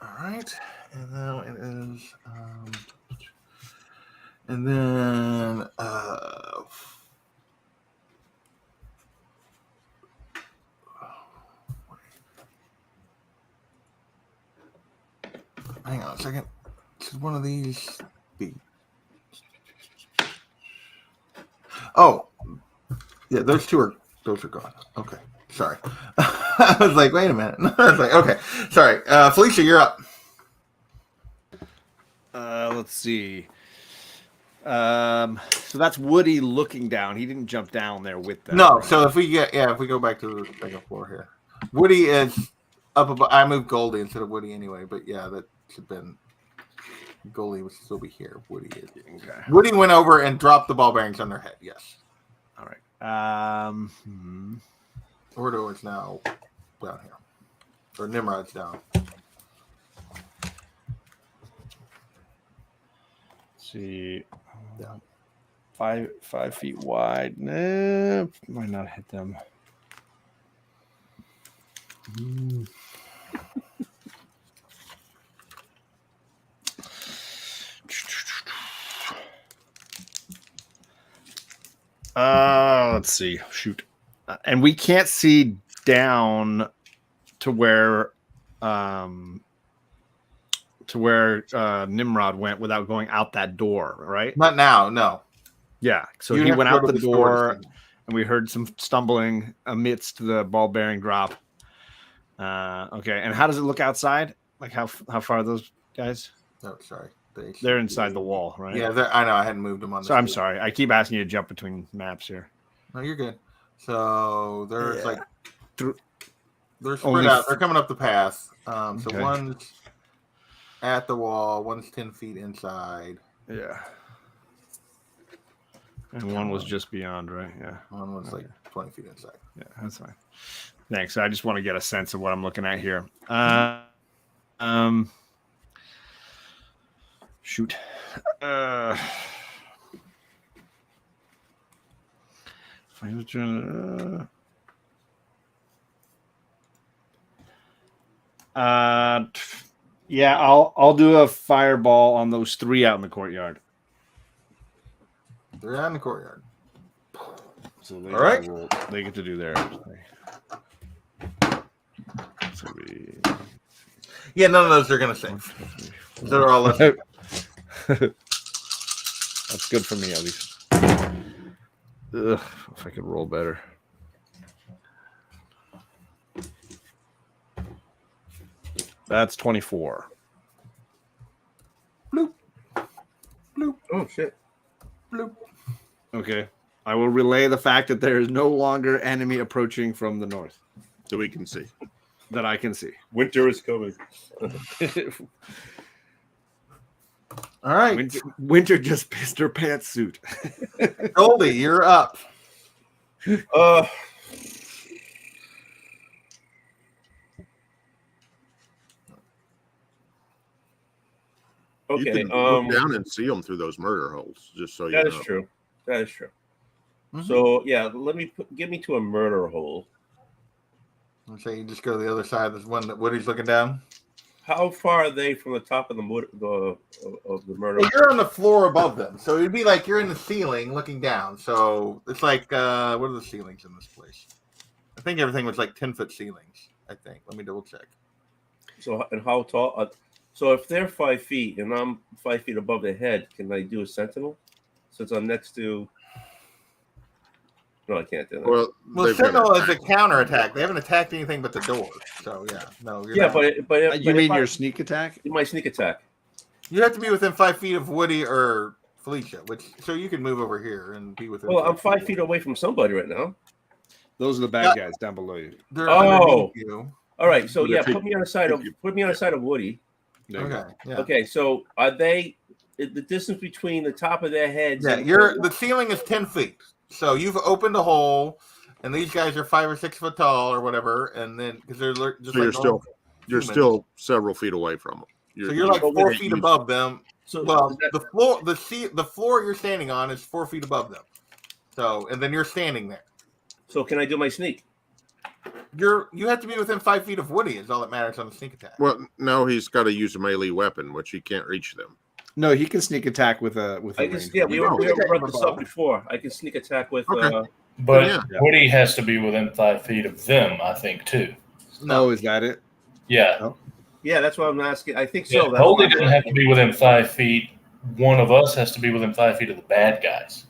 All right, and now it is, and then hang on a second. Should one of these be? Oh, yeah, those are gone. Okay, sorry. I was like, wait a minute. I was like, okay, sorry. Felicia, you're up. Let's see. So that's Woody looking down. He didn't jump down there with them. No, right? so if we go back to the second floor here, Woody is up above. I moved Goldie instead of Woody anyway, but yeah, that should have been Goldie would still be here. Woody is. Okay. Woody went over and dropped the ball bearings on their head. Yes. All right. Ordo is now down here, or Nimrod's down. See. Yeah. 5 feet wide. Nah, might not hit them. Let's see. Shoot. And we can't see down to where Nimrod went without going out that door, right? Not now, no. Yeah. So You'd he have went to go out to the the store to door, see. and we heard some stumbling amidst the ball bearing drop. Okay. And how does it look outside? Like how far are those guys? Oh, sorry. They're inside the wall, right? Yeah, I know. I hadn't moved them on. So I'm sorry. I keep asking you to jump between maps here. No, you're good. So there's Yeah. they're spread Only out. They're coming up the path. So Okay. one's at the wall. One's 10 feet inside. Yeah. And one was just beyond, right? Yeah. One was like 20 feet inside. Yeah, that's fine. Thanks. I just want to get a sense of what I'm looking at here. Shoot. Yeah, I'll do a fireball on those 3 out in the courtyard. They're out in the courtyard. So they All right. they get to do theirs. So Yeah, none of those are going to save. They're all left. That's good for me, at least. Ugh, if I could roll better. That's 24. Bloop. Bloop. Oh shit! Bloop. Okay. I will relay the fact that there is no longer enemy approaching from the north So we can see. that I can see. Winter is coming. All right. Winter just pissed her pantsuit. Goldie, you're up. You Okay. can look down and see them through those murder holes, just so you know. That is true. That is true. Mhm. So yeah, get me to a murder hole. So you just go to the other side. There's one that Woody's looking down. How far are they from the top of the murder? Well, you're on the floor above them, so it'd be like you're in the ceiling looking down. So it's like, what are the ceilings in this place? I think everything was like 10-foot ceilings. I think. Let me double check. So and how tall? So if they're 5 feet and I'm 5 feet above their head, can I do a sentinel? Since I'm next to. No, I can't do that. Well, they've got Sentinel is a attack. counterattack. They haven't attacked anything but the door. So yeah, no. You're Yeah, not. but You mean your sneak attack? my sneak attack? You have to be within 5 feet of Woody or Felicia, so you can move over here and be within. Well, I'm 5 feet away from somebody right now. Those are the bad guys down below you. They're Oh. underneath you. All right, so But yeah, if you- put me on the side of Woody. There you go. Okay. Yeah. Okay, so are they the distance between the top of their heads? Yeah. The ceiling is 10 feet. So you've opened a hole, and these guys are 5 or 6 foot tall or whatever, and then because they're just So like normal you're humans. still several feet away from them. So you're like 4 feet above them. So Well, is that- the floor you're standing on is 4 feet above them. So, and then you're standing there. so can I do my sneak? You have to be within 5 feet of Woody is all that matters on the sneak attack. Well, no, he's got to use a melee weapon, which he can't reach them. No, he can sneak attack with a I can. ranged Yeah, weapon. we already brought this up before. I can sneak attack with. Okay. But Yeah. Woody has to be within 5 feet of them, I think, too. No, is that it? Yeah. Yeah, that's what I'm asking. I think Yeah, so. That's Goldie why- doesn't have to be within 5 feet. One of us has to be within 5 feet of the bad guys.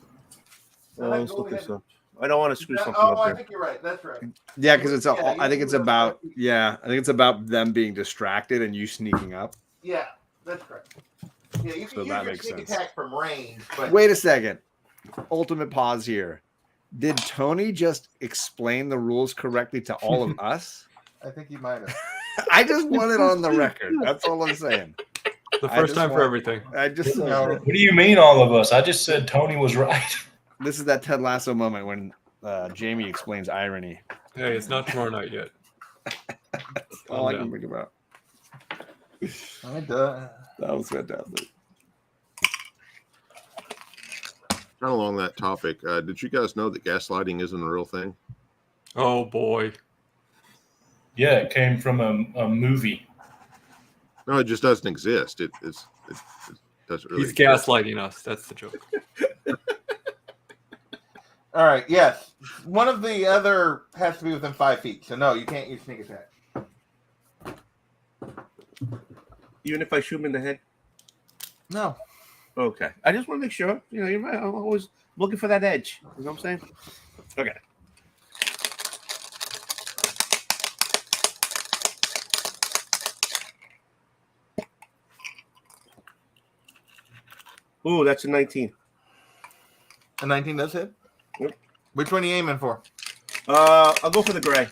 let's look this up. I don't want to screw something Oh, up I there. think you're right. That's right. Yeah, because it's. Yeah, I think it's about. Yeah, I think it's about them being distracted and you sneaking up. Yeah, that's correct. Yeah, you can So use that your makes sneak sense. attack from range, but Wait a second. Ultimate pause here. Did Tony just explain the rules correctly to all of us? I think you might have. I just want it on the record. That's all I'm saying. The I first just time for want- everything. I just. What do you mean, all of us? I just said Tony was right. This is that Ted Lasso moment when Jamie explains irony. Hey, it's not tomorrow night yet. All I can think about. That was fantastic. Kind of along that topic, did you guys know that gaslighting isn't a real thing? Oh boy. Yeah, it came from a movie. No, it just doesn't exist. It doesn't really. He's gaslighting us. That's the joke. All right. Yes, one of the other has to be within 5 feet. So no, you can't use sneak attack. Even if I shoot him in the head? No. Okay. I just want to make sure. You know, you're right. I'm always looking for that edge. You know what I'm saying? Okay. Ooh, that's a 19. A 19 does hit? Yep. Which one are you aiming for? I'll go for the gray.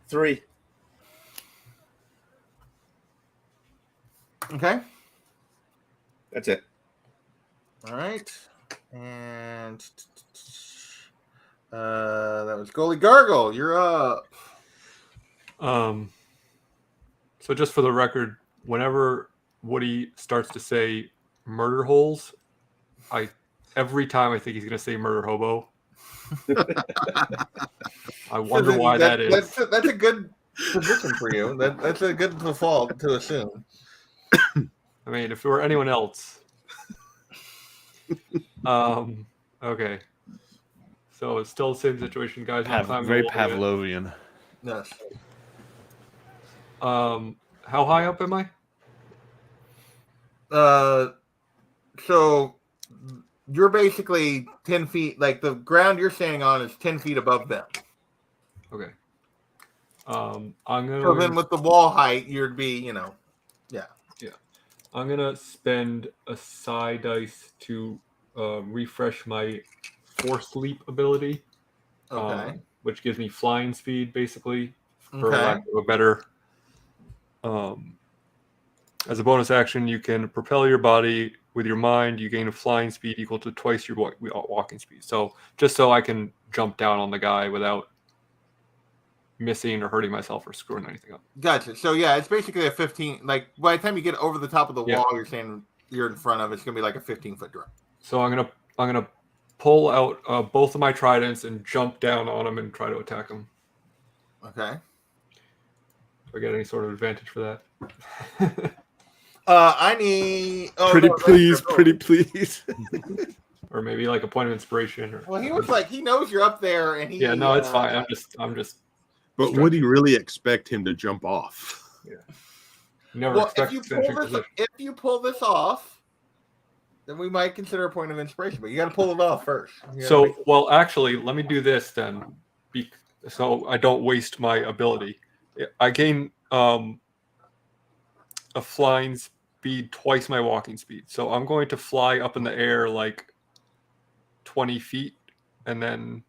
Three. Okay. That's it. All right. And that was Goalie Gargle. You're up. So just for the record, whenever Woody starts to say murder holes, every time I think he's going to say murder hobo. I wonder why that is. That's a good position for you. That's a good default to assume. I mean, if it were anyone else. Okay. So it's still the same situation, guys. Very Pavlovian. Yes. How high up am I? So you're basically 10 feet. Like the ground you're standing on is 10 feet above them. Okay. I'm gonna. So then, with the wall height, you'd be, yeah. Yeah. I'm gonna spend a psi dice to refresh my force leap ability. Okay. Which gives me flying speed, basically, for Okay. lack of a better. As a bonus action, you can propel your body with your mind. You gain a flying speed equal to twice your walking speed. So just so I can jump down on the guy without missing or hurting myself or screwing anything up. Gotcha. So yeah, it's basically a 15. Like by the time you get over the top of the wall, you're saying you're in front of. It's gonna be like a 15-foot drop. So I'm gonna pull out both of my tridents and jump down on him and try to attack him. Okay. Do I get any sort of advantage for that? I need pretty please. Or maybe like a point of inspiration. Well, he was like, he knows you're up there, and he. Yeah, no, it's fine. I'm just. But would he really expect him to jump off? Yeah. Never expect if you pull this off, then we might consider a point of inspiration. But you got to pull it off first. So, well, actually, let me do this then, so I don't waste my ability. I gain a flying speed twice my walking speed. So I'm going to fly up in the air like 20 feet and then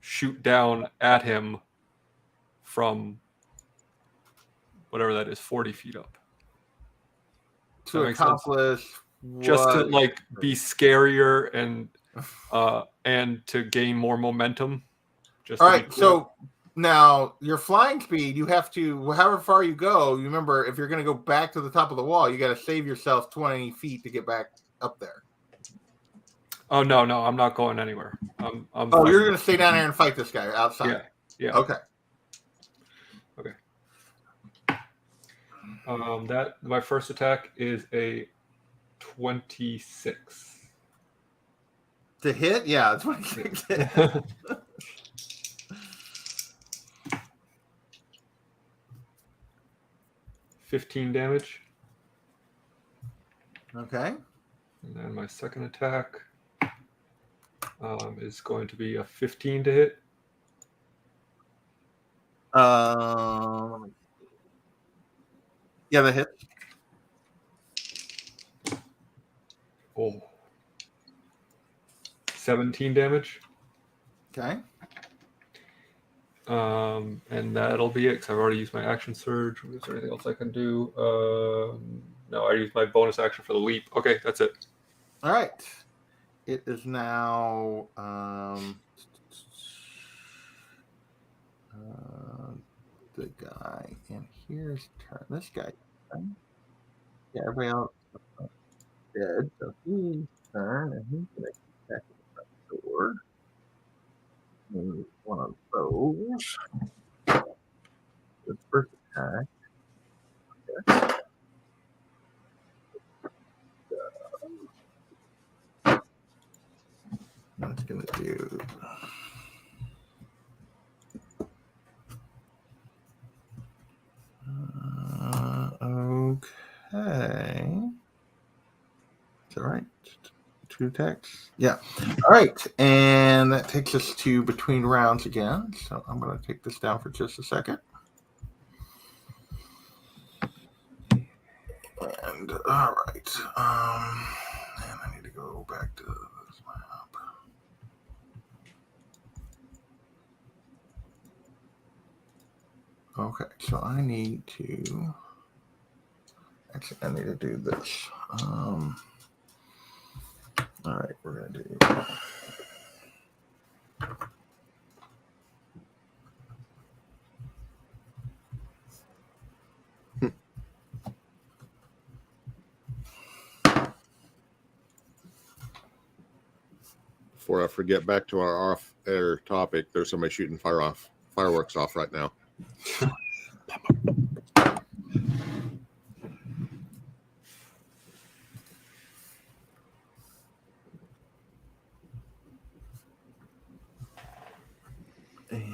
shoot down at him from whatever that is, 40 feet up. To accomplish just to like be scarier and to gain more momentum. All right, so now your flying speed, you have to, however far you go, you remember if you're going to go back to the top of the wall, you got to save yourself 20 feet to get back up there. Oh no, I'm not going anywhere. I'm you're going to stay down there and fight this guy outside. Yeah. Okay. That my first attack is a 26. To hit? Yeah, 26 hit. 15 damage. Okay. And then my second attack is going to be a 15 to hit. Yeah, that hits. Oh. 17 damage. Okay. And that'll be it because I've already used my action surge. Is there anything else I can do? No, I used my bonus action for the leap. Okay, that's it. All right. It is now the guy in here's turn. This guy. Yeah, everybody else dead. So he's turn and he's gonna attack the front door. One of those. The first attack. Okay. it's going to do. Okay. Is that right? Two text? Yeah. All right. And that takes us to between rounds again. So I'm going to take this down for just a second. And all right. And I need to go back to this map. Okay. So I need to. Actually, I need to do this. All right. We're going to do. Before I forget, back to our off-air topic. There's somebody shooting fireworks off right now.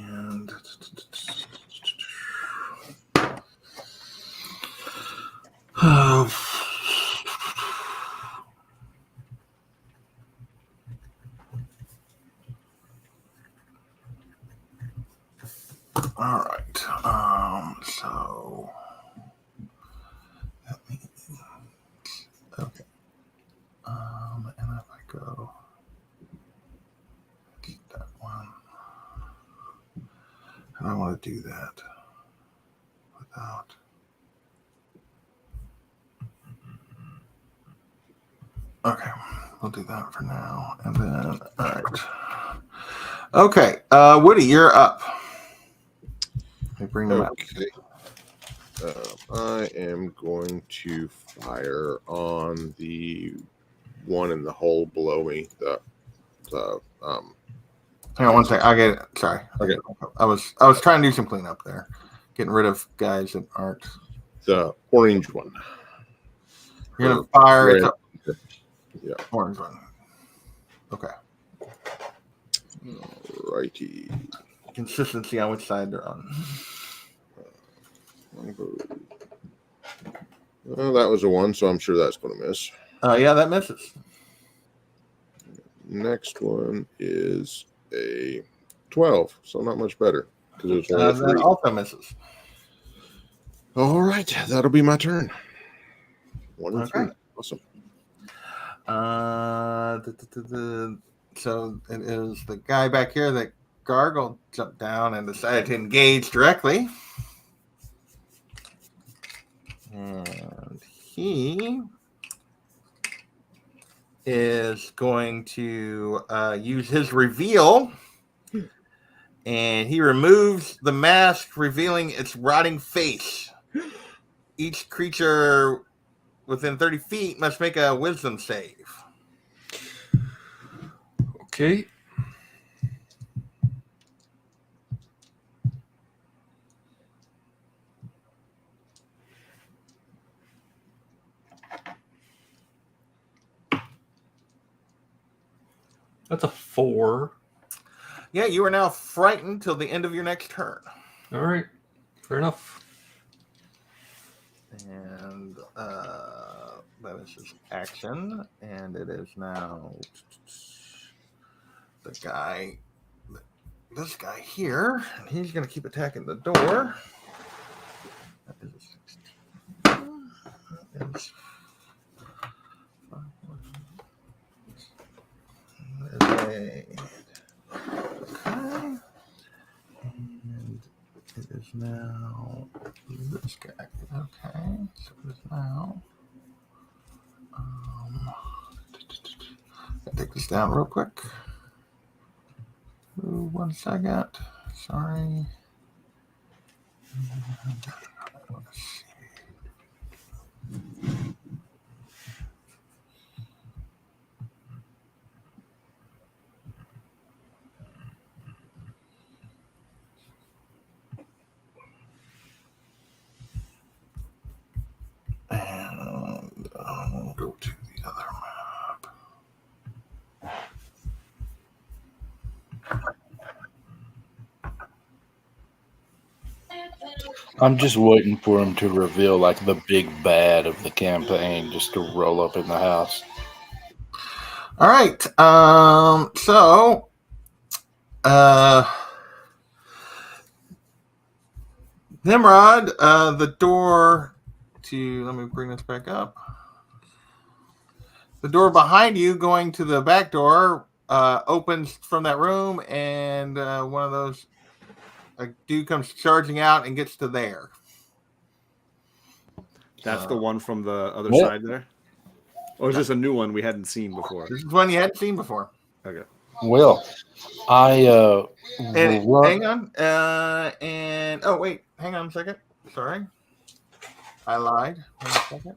And all right. So that means okay. And if I go that one, I don't want to do that without. Okay, we'll do that for now, and then all right. Okay, Woody, you're up. Let me bring them up. Okay. I am going to fire on the one in the hole below me. Hang on one second. I get it. Sorry. Okay. I was trying to do some cleanup there, getting rid of guys that aren't. The orange one. You're gonna fire. Red. Yeah. Orange one. Okay. Righty. Consistency on which side they're on. Well, that was a 1, so I'm sure that's going to miss. Yeah, that misses. Next one is a 12, so not much better because it's only a 3. That also misses. All right, that'll be my turn. 1 and 3. Okay. Awesome. So it is the guy back here that Gargle jumped down and decided to engage directly. And he is going to use his reveal. And he removes the mask, revealing its rotting face. Each creature within 30 feet must make a wisdom save. Okay. That's a 4. Yeah, you are now frightened till the end of your next turn. All right. Fair enough. And that is his action. And it is now the guy, this guy here. And he's going to keep attacking the door. That is a 16. That is 5. Okay. And it is now this guy. Okay. So it is now. I'll take this down real quick. Ooh, 1 second. Sorry. Let's see. And I'll go to the other map. I'm just waiting for him to reveal like the big bad of the campaign, just to roll up in the house. All right. So, Nimrod, the door to, let me bring this back up. The door behind you going to the back door opens from that room, and one of those, a dude comes charging out and gets to there. That's the one from the other What? side there? Or is this a new one we hadn't seen before? This is one you hadn't seen before. Okay. Well, I And run- hang on. And oh wait, hang on a second. Sorry, I lied. Hang on a second.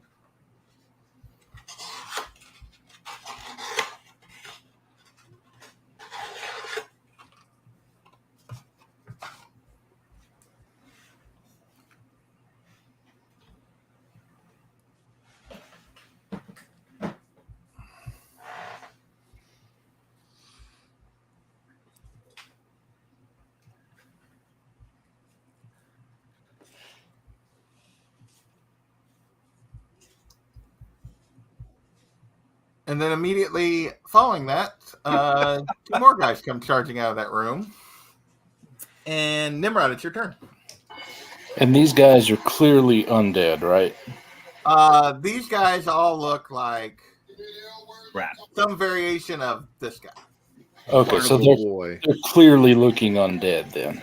And then immediately following that, two more guys come charging out of that room. And Nimrod, it's your turn. and these guys are clearly undead, right? These guys all look like Rat. some variation of this guy. Okay, so Barnacle boy. they're clearly looking undead then.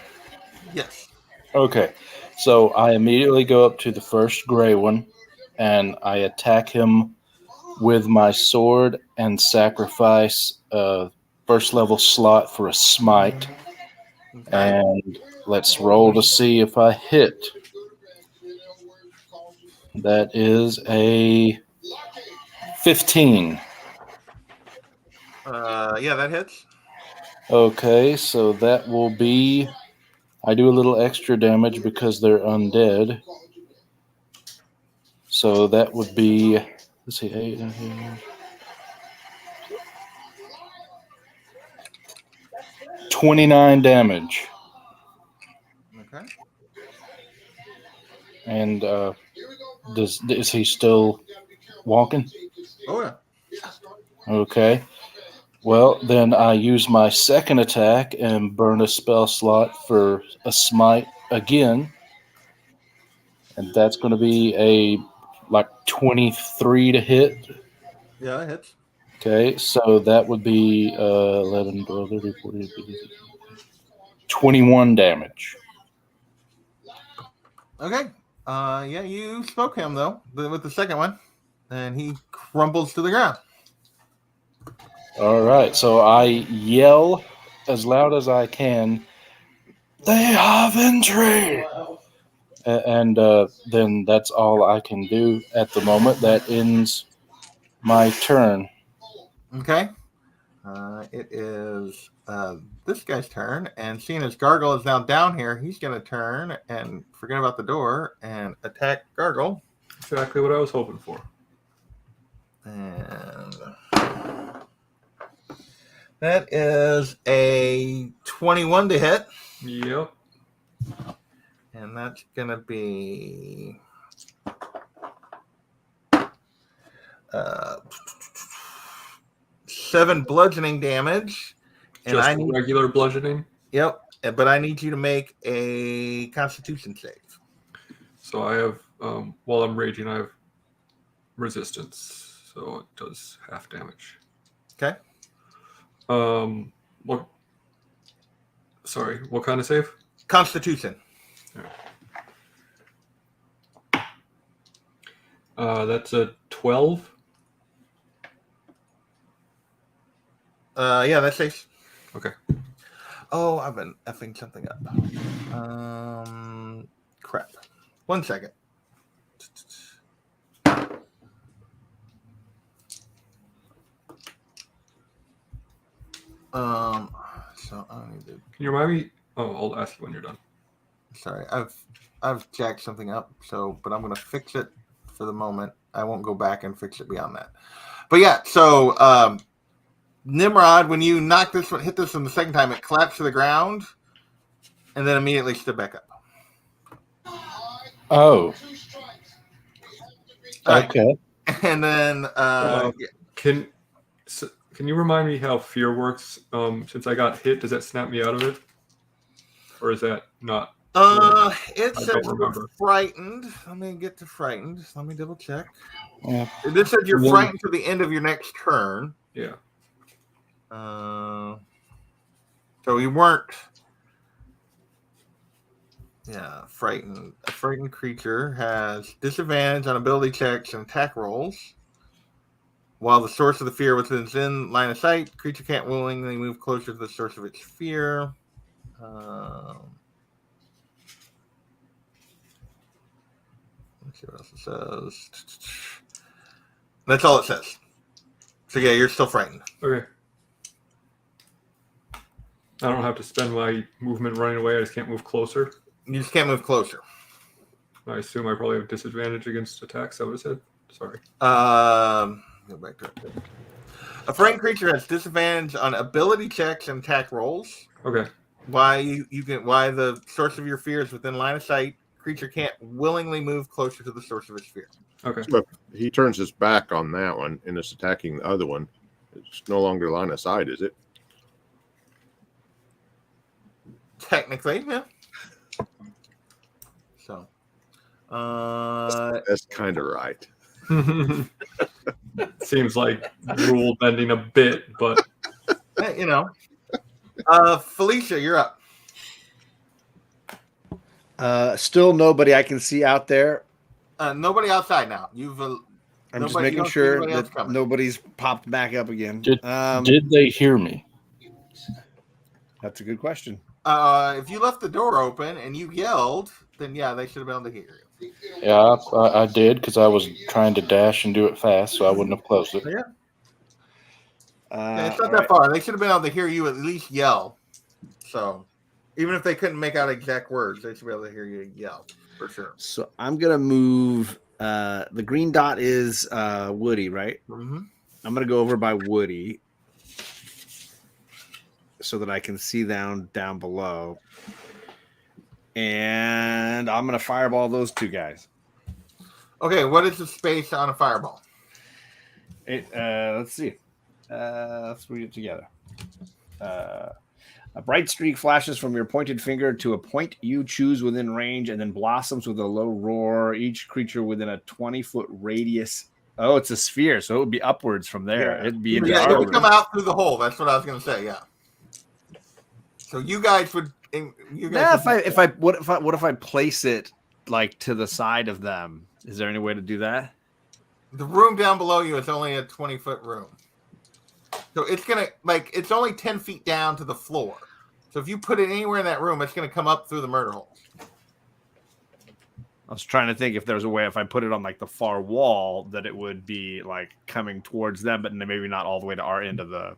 Yes. Okay, so I immediately go up to the first gray one, and I attack him with my sword and sacrifice a first level slot for a smite. Okay. And let's roll to see if I hit. That is a 15. Yeah, that hits. Okay, so that will be. I do a little extra damage because they're undead. So that would be. Let's see, 8. 29 damage. Okay. And is he still walking? Oh yeah. Okay. Well, then I use my second attack and burn a spell slot for a smite again. And that's going to be a like 23 to hit. Yeah, it hits. Okay, so that would be 11, 12, 13, 14, 15, 21 damage. Okay. Yeah, you spoke him though with the second one, and he crumbles to the ground. All right, so I yell as loud as I can, "They have entry!" And then that's all I can do at the moment. That ends my turn. Okay. It is this guy's turn, and seeing as Gargle is now down here, he's going to turn and forget about the door and attack Gargle. Exactly what I was hoping for. And that is a 21 to hit, Yep. and that's going to be 7 bludgeoning damage. And Just I need, regular bludgeoning. yep, but I need you to make a Constitution save. So I have, while I'm raging, I have resistance. So it does half damage. Okay. What? Sorry, what kind of save? Constitution. That's a 12. Yeah, that's safe. Okay. Oh, I've been effing something up. Crap. 1 second. So I need to. Can you remind me? Oh, I'll ask you when you're done. Sorry, I've jacked something up. So, but I'm gonna fix it for the moment. I won't go back and fix it beyond that. But yeah, so Nimrod, when you knock this one, hit this one the second time, it collapsed to the ground, and then immediately stood back up. Oh, All right. okay. And then Can you remind me how fear works? Since I got hit, does that snap me out of it, or is that not? it I says don't you're remember. frightened. Let me get to frightened. Let me double check. Yeah. This says you're Well- frightened to the end of your next turn. Yeah. So you weren't. Yeah, frightened. A frightened creature has disadvantage on ability checks and attack rolls. While the source of the fear within line of sight, creature can't willingly move closer to the source of its fear. Let's see what else it says. That's all it says. So yeah, you're still frightened. Okay. I don't have to spend my movement running away. I just can't move closer. You just can't move closer. I assume I probably have disadvantage against attacks. That would have said. Sorry. Go back to it. A frightened creature has disadvantage on ability checks and attack rolls. Okay. Why the source of your fear is within line of sight. Creature can't willingly move closer to the source of its fear. Okay. So if he turns his back on that one and is attacking the other one, it's no longer line of sight, is it? Technically, yeah. So, That's kind of right. Seems like rule bending a bit, but you know. Felicia, you're up. Still nobody I can see out there. Nobody outside now. I'm just you making don't see sure anybody else that coming. nobody's popped back up again. Did they hear me? That's a good question. If you left the door open and you yelled, then yeah, they should have been able to hear you. Yeah, I did because I was trying to dash and do it fast, so I wouldn't have closed it. Yeah. It's not all that right. far. They should have been able to hear you at least yell. So, even if they couldn't make out exact words, they should be able to hear you yell for sure. So I'm gonna move. The green dot is Woody, right? Mm-hmm. I'm gonna go over by Woody so that I can see down below, and I'm gonna fireball those two guys. Okay, what is the space on a fireball? Let's see. Let's read it together. A bright streak flashes from your pointed finger to a point you choose within range and then blossoms with a low roar. Each creature within a 20-foot radius. Oh, it's a sphere, so it would be upwards from there. Yeah. It'd be into Yeah, our it would come room. out through the hole. That's what I was going to say. Yeah. So you guys would. What if I place it like to the side of them? Is there any way to do that? The room down below you is only a 20-foot room. So it's it's only 10 feet down to the floor. So if you put it anywhere in that room, it's going to come up through the murder hole. I was trying to think if there's a way if I put it on like the far wall that it would be like coming towards them, but maybe not all the way to our end of the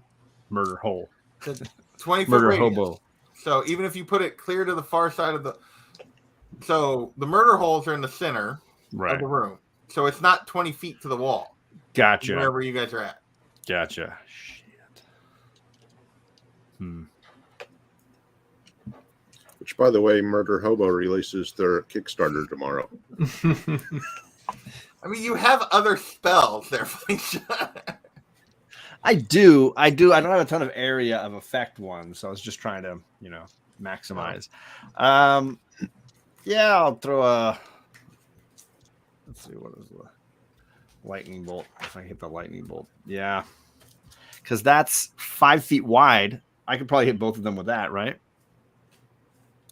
murder hole. 20-foot Murder radius. hobo. So even if you put it clear to the far side of so the murder holes are in the center of the room. So it's not 20 feet to the wall. Gotcha. Wherever you guys are at. Gotcha. Shit. Which, by the way, Murder Hobo releases their Kickstarter tomorrow. I mean, you have other spells there, Felicia. I do. I don't have a ton of area of effect ones, so I was just trying to, maximize. Yeah, I'll throw a. Let's see, what is the lightning bolt? If I hit the lightning bolt, yeah, because that's 5 feet wide. I could probably hit both of them with that, right?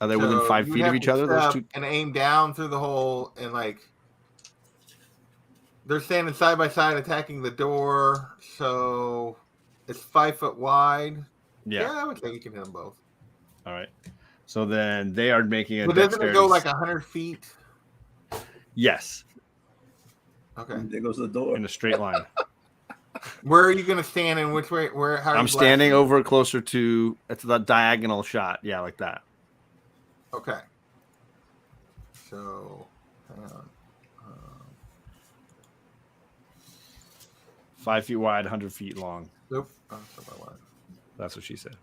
Are they within 5 feet of each other? Those two, and aim down through the hole, and they're standing side by side, attacking the door. So it's 5 foot wide. Yeah, I would say you can hit them both. All right. So then they are making a. But doesn't it go like 100 feet? Yes. Okay. There goes the door in a straight line. Where are you going to stand, and which way? How? I'm standing over closer to. It's the diagonal shot. Yeah, like that. Okay. So, hang on. 5 feet wide, 100 feet long. Nope. That's what she said.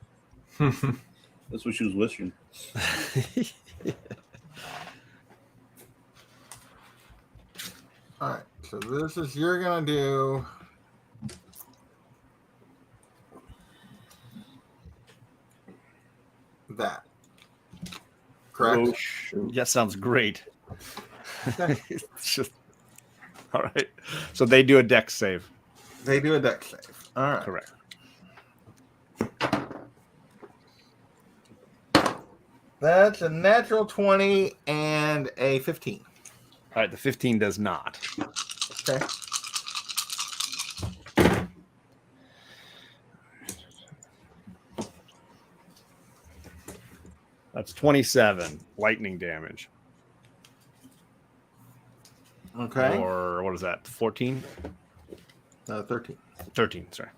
That's what she was whispering. So this is you're gonna do. That. Correct. Oh, shoot. That sounds great. It's just all right. So they do a dex save. They do a deck save. All right. Correct. That's a natural 20 and a 15. All right. The 15 does not. Okay. That's 27 lightning damage. Okay. Or what is that? 14? 13. 13, sorry.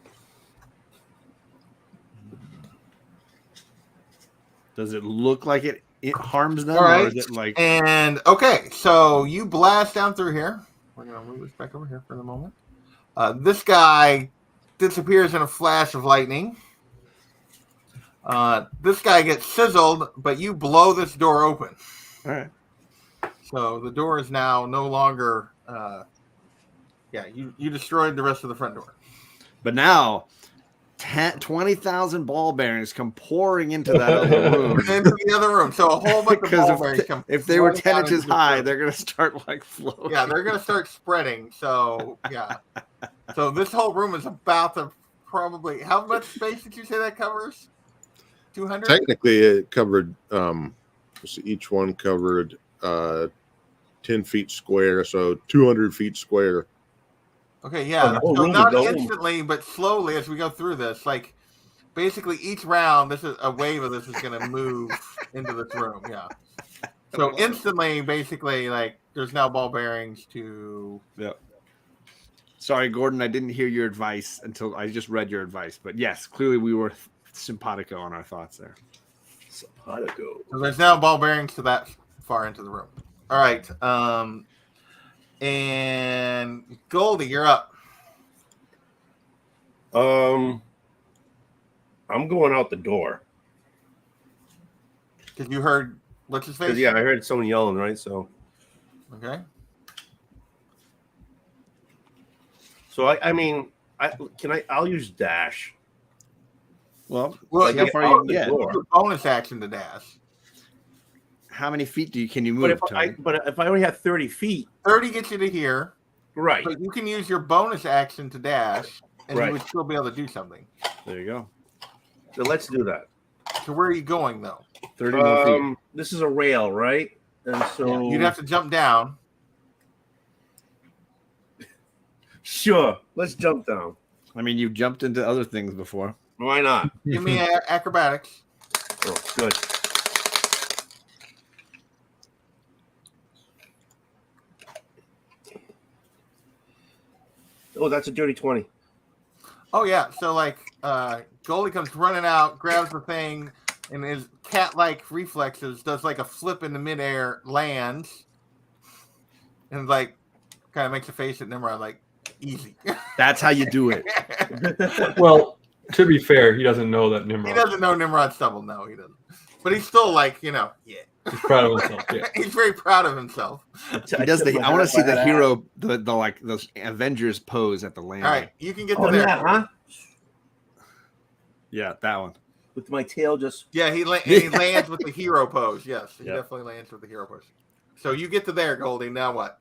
Does it look like it harms them? All right. Or is it like And okay, so you blast down through here. We're gonna move this back over here for the moment. This guy disappears in a flash of lightning. This guy gets sizzled, but you blow this door open. all right. So the door is now no longer. You destroyed the rest of the front door. But now 20,000 ball bearings come pouring into that other room. Into the other room. So a whole bunch of Because ball bearings come. if they were flooding 10 down inches into the high, room. they're going to start like floating. Yeah, they're gonna start spreading. So yeah. So this whole room is about to probably. How much space did you say that covers? 200. Technically, it covered. Each one covered 10 feet square, so 200 feet square. Okay, Oh, yeah. the whole So room not is open. instantly, but slowly as we go through this. Like basically each round, this is a wave of this is gonna move into this room. Yeah. So instantly, basically, like there's now ball bearings to. Yep. Sorry, Gordon, I didn't hear your advice until I just read your advice. But yes, clearly we were simpatico on our thoughts there. Simpatico. So there's now ball bearings to that far into the room. All right. And Goldie, you're up. I'm going out the door. Because you heard what's his face? Yeah, I heard someone yelling, right? So Okay. I'll use dash. Well, Well, see how yeah, far you can get. door. Use a bonus action to dash. How many feet can you But move? if I only have 30 feet, 30 gets you to here. right? But you can use your bonus action to dash, and Right. you would still be able to do something. There you go. So let's do that. So where are you going, though? 30 more feet. This is a rail, right? And so You'd have to jump down. sure. Let's jump down. I mean, you've jumped into other things before. Why not? Give me acrobatics. Oh, good. Oh, that's a dirty 20. Oh, yeah. So, like, Goldie comes running out, grabs the thing, and his cat-like reflexes does, like, a flip in the midair, lands, and, like, kind of makes a face at Nimrod, like, easy. That's how you do it. Well, to be fair, he doesn't know that He Nimrod. doesn't know Nimrod stumbled. No, he doesn't. But he's still, like, yeah. He's proud of himself. Yeah. He's very proud of himself. He does the. I want to see the hero, the like those Avengers pose at the landing. All right, you can get to Oh, there. yeah, huh? Yeah, that one. With my tail just. Yeah, he lands with the hero pose. Yes, he Yep. definitely lands with the hero pose. So you get to there, Goldie. Now what?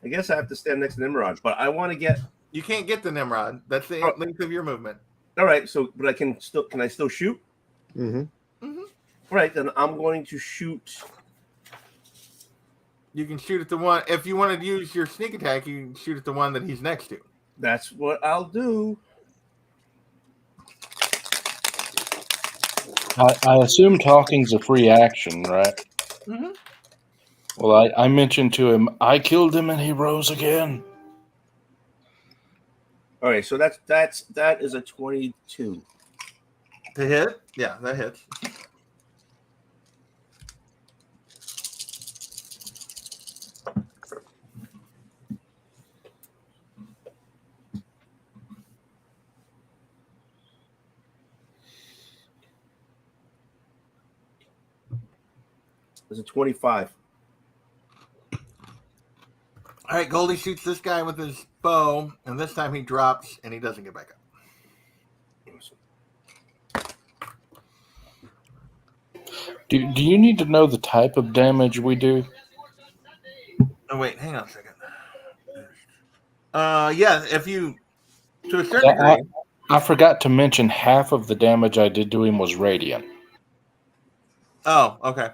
I guess I have to stand next to Nimrod, but I want to get. You can't get to Nimrod. That's the length of your movement. All right, so but I can still. Can I still shoot? Mm-hmm. Mm-hmm. All right, then I'm going to shoot. You can shoot at the one. If you want to use your sneak attack, you can shoot at the one that he's next to. That's what I'll do. I assume talking's a free action, right? Mm-hmm. Well, I mentioned to him, I killed him and he rose again. All right, so that is a 22. To hit? Yeah, that hits. It's a 25. All right, Goldie shoots this guy with his bow, and this time he drops, and he doesn't get back up. Do you need to know the type of damage we do? Oh, wait, hang on a second. Yeah, if you, to a certain Yeah, degree. I forgot to mention half of the damage I did to him was radiant. Oh, okay.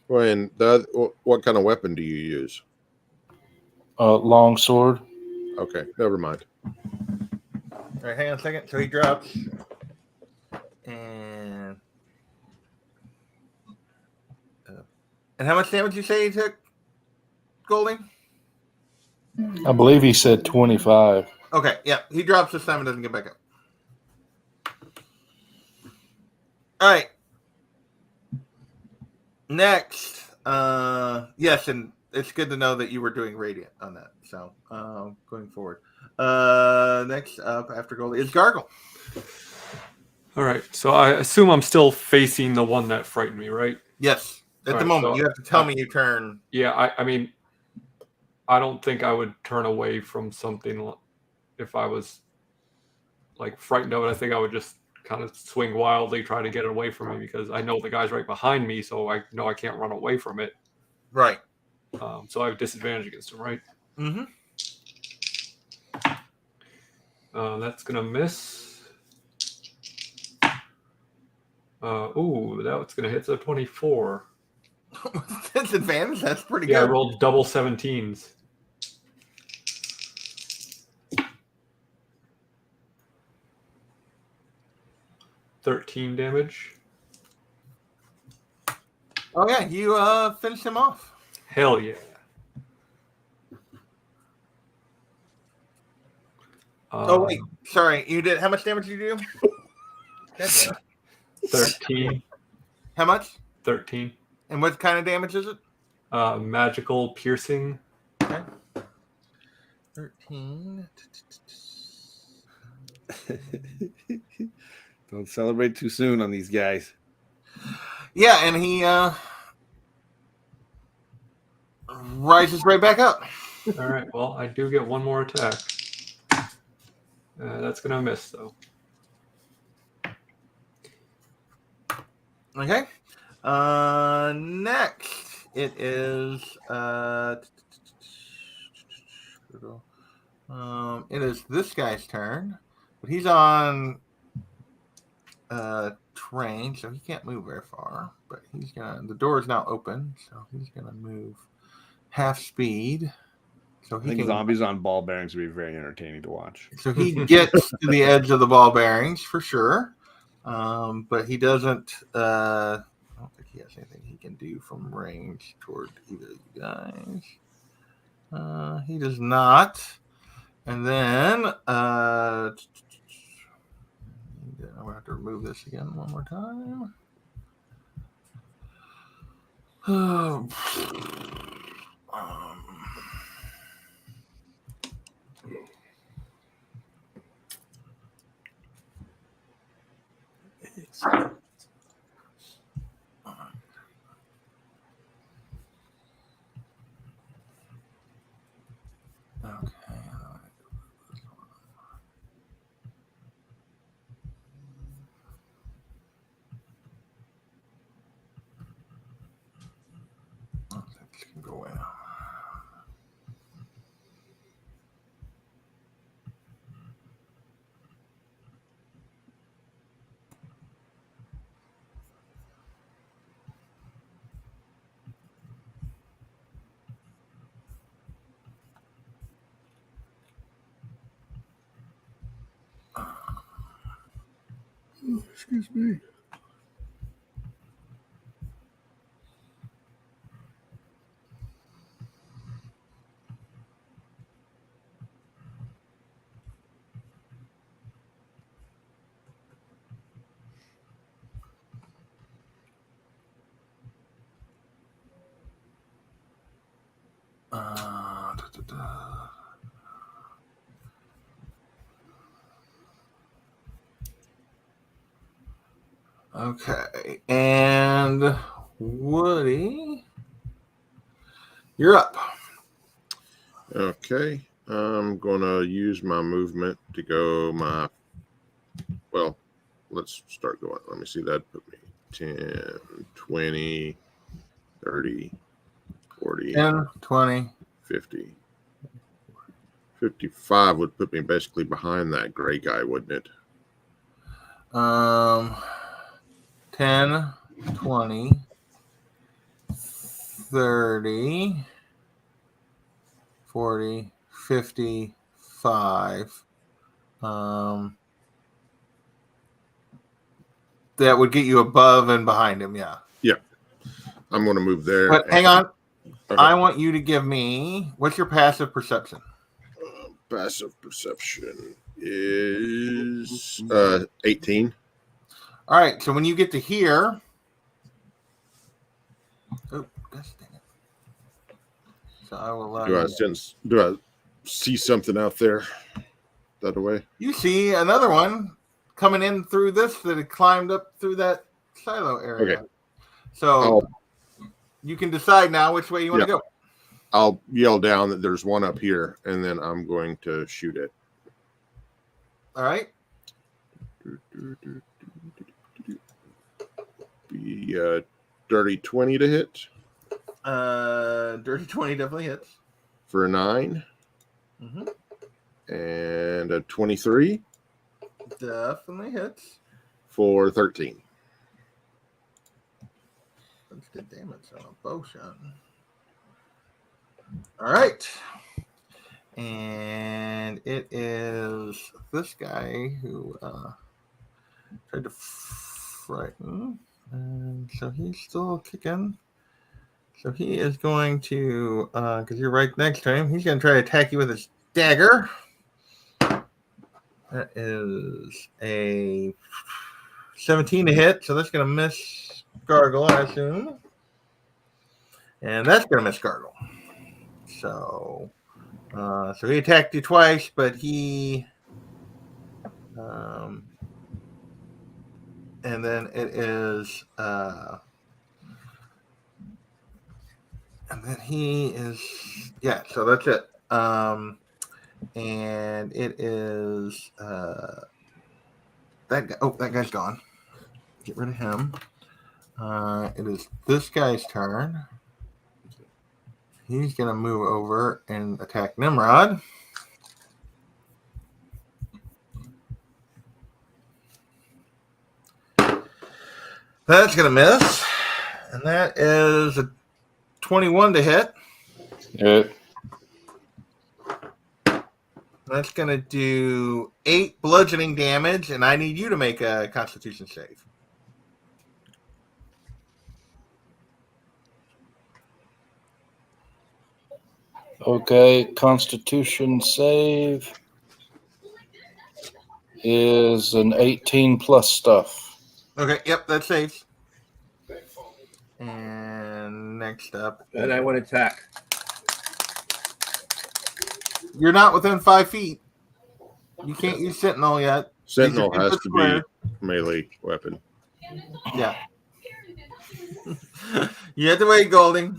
Well, and what kind of weapon do you use? Long sword. Okay, never mind. All right, hang on a second. So he drops. And how much damage did you say he took, Goldie? I believe he said 25. Okay, yeah. He drops this time and doesn't get back up. All right. Next. Yes, and it's good to know that you were doing radiant on that. So going forward. Next up after Goldie is Gargle. All right. So I assume I'm still facing the one that frightened me, right? Yes. At the All right, moment, so you have to tell me you turn. Yeah, I mean, I don't think I would turn away from something if I was like frightened of it. I think I would just kind of swing wildly, try to get it away from me because I know the guy's right behind me, so I know I can't run away from it. Right. So I have disadvantage against him, right? Mm-hmm. That's gonna miss. That's gonna hit the 24. Disadvantage? That's pretty Yeah, good. I rolled double 17s. $13 damage. Oh yeah, you finished him off. Hell yeah. Oh wait, sorry, you did. How much damage did you do? 13. How much? 13. And what kind of damage is it? Magical piercing. Okay. 13. Don't celebrate too soon on these guys. Yeah, and he rises right back up. All right. Well, I do get one more attack. That's gonna miss though. Okay. Next it is it is this guy's turn, but he's on terrain, so he can't move very far. But the door is now open, so he's gonna move half speed. So I think zombies on ball bearings would be very entertaining to watch. So he gets to the edge of the ball bearings for sure, but he doesn't. I don't think he has anything he can do from range toward either of you guys. He does not. And then I'm gonna have to remove this again one more time. Can go away now. Excuse me. Okay, and Woody You're up. Okay. I'm going to use my movement to go well, let's start going. Let me see. That put me 10, 20, 30, 40, 10, 20. 50. 55 would put me basically behind that gray guy, wouldn't it? 10, 20, 30, 40, 55. That would get you above and behind him, yeah. Yeah. I'm going to move there. But hang on. Okay. I want you to give me, what's your passive perception? Passive perception is 18. All right, so when you get to here, oh, gosh dang it. So I will allow Do I see something out there that way? You see another one coming in through this that had climbed up through that silo area. Okay. So you can decide now which way you want to go. I'll yell down that there's one up here, and then I'm going to shoot it. All right. Be dirty 20 to hit. Dirty 20 definitely hits. For a 9. Mm-hmm. And a 23. Definitely hits. For 13. That's good damage on a bow shot. All right. And it is this guy who tried to frighten. And so he's still kicking. So he is going to, because you're right next to him, he's going to try to attack you with his dagger. That is a 17 to hit, so that's going to miss Gargle, I assume. And that's going to miss Gargle. So he attacked you twice, but he, and then it is, and then he is, yeah, so that's it. And it is, that guy, that guy's gone. Get rid of him. It is this guy's turn. He's going to move over and attack Nimrod. That's going to miss. And that is a 21 to hit. Yeah. That's going to do 8 bludgeoning damage, and I need you to make a Constitution save. Okay, Constitution save is an 18 plus stuff. Okay, yep, that saves. And next up. And I want to attack. You're not within 5 feet. You can't use Sentinel yet. Sentinel has to be melee weapon. Yeah. You have to wait, Golding.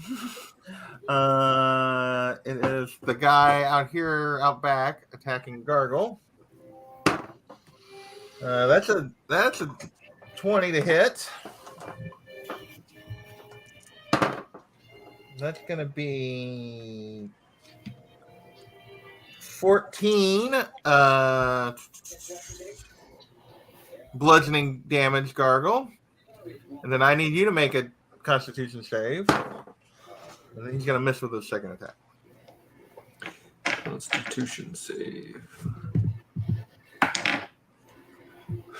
It is the guy out here, out back, attacking Gargle. That's a 20 to hit. That's going to be 14 bludgeoning damage, Gargle. And then I need you to make a Constitution save. And then he's going to miss with his second attack. Constitution save.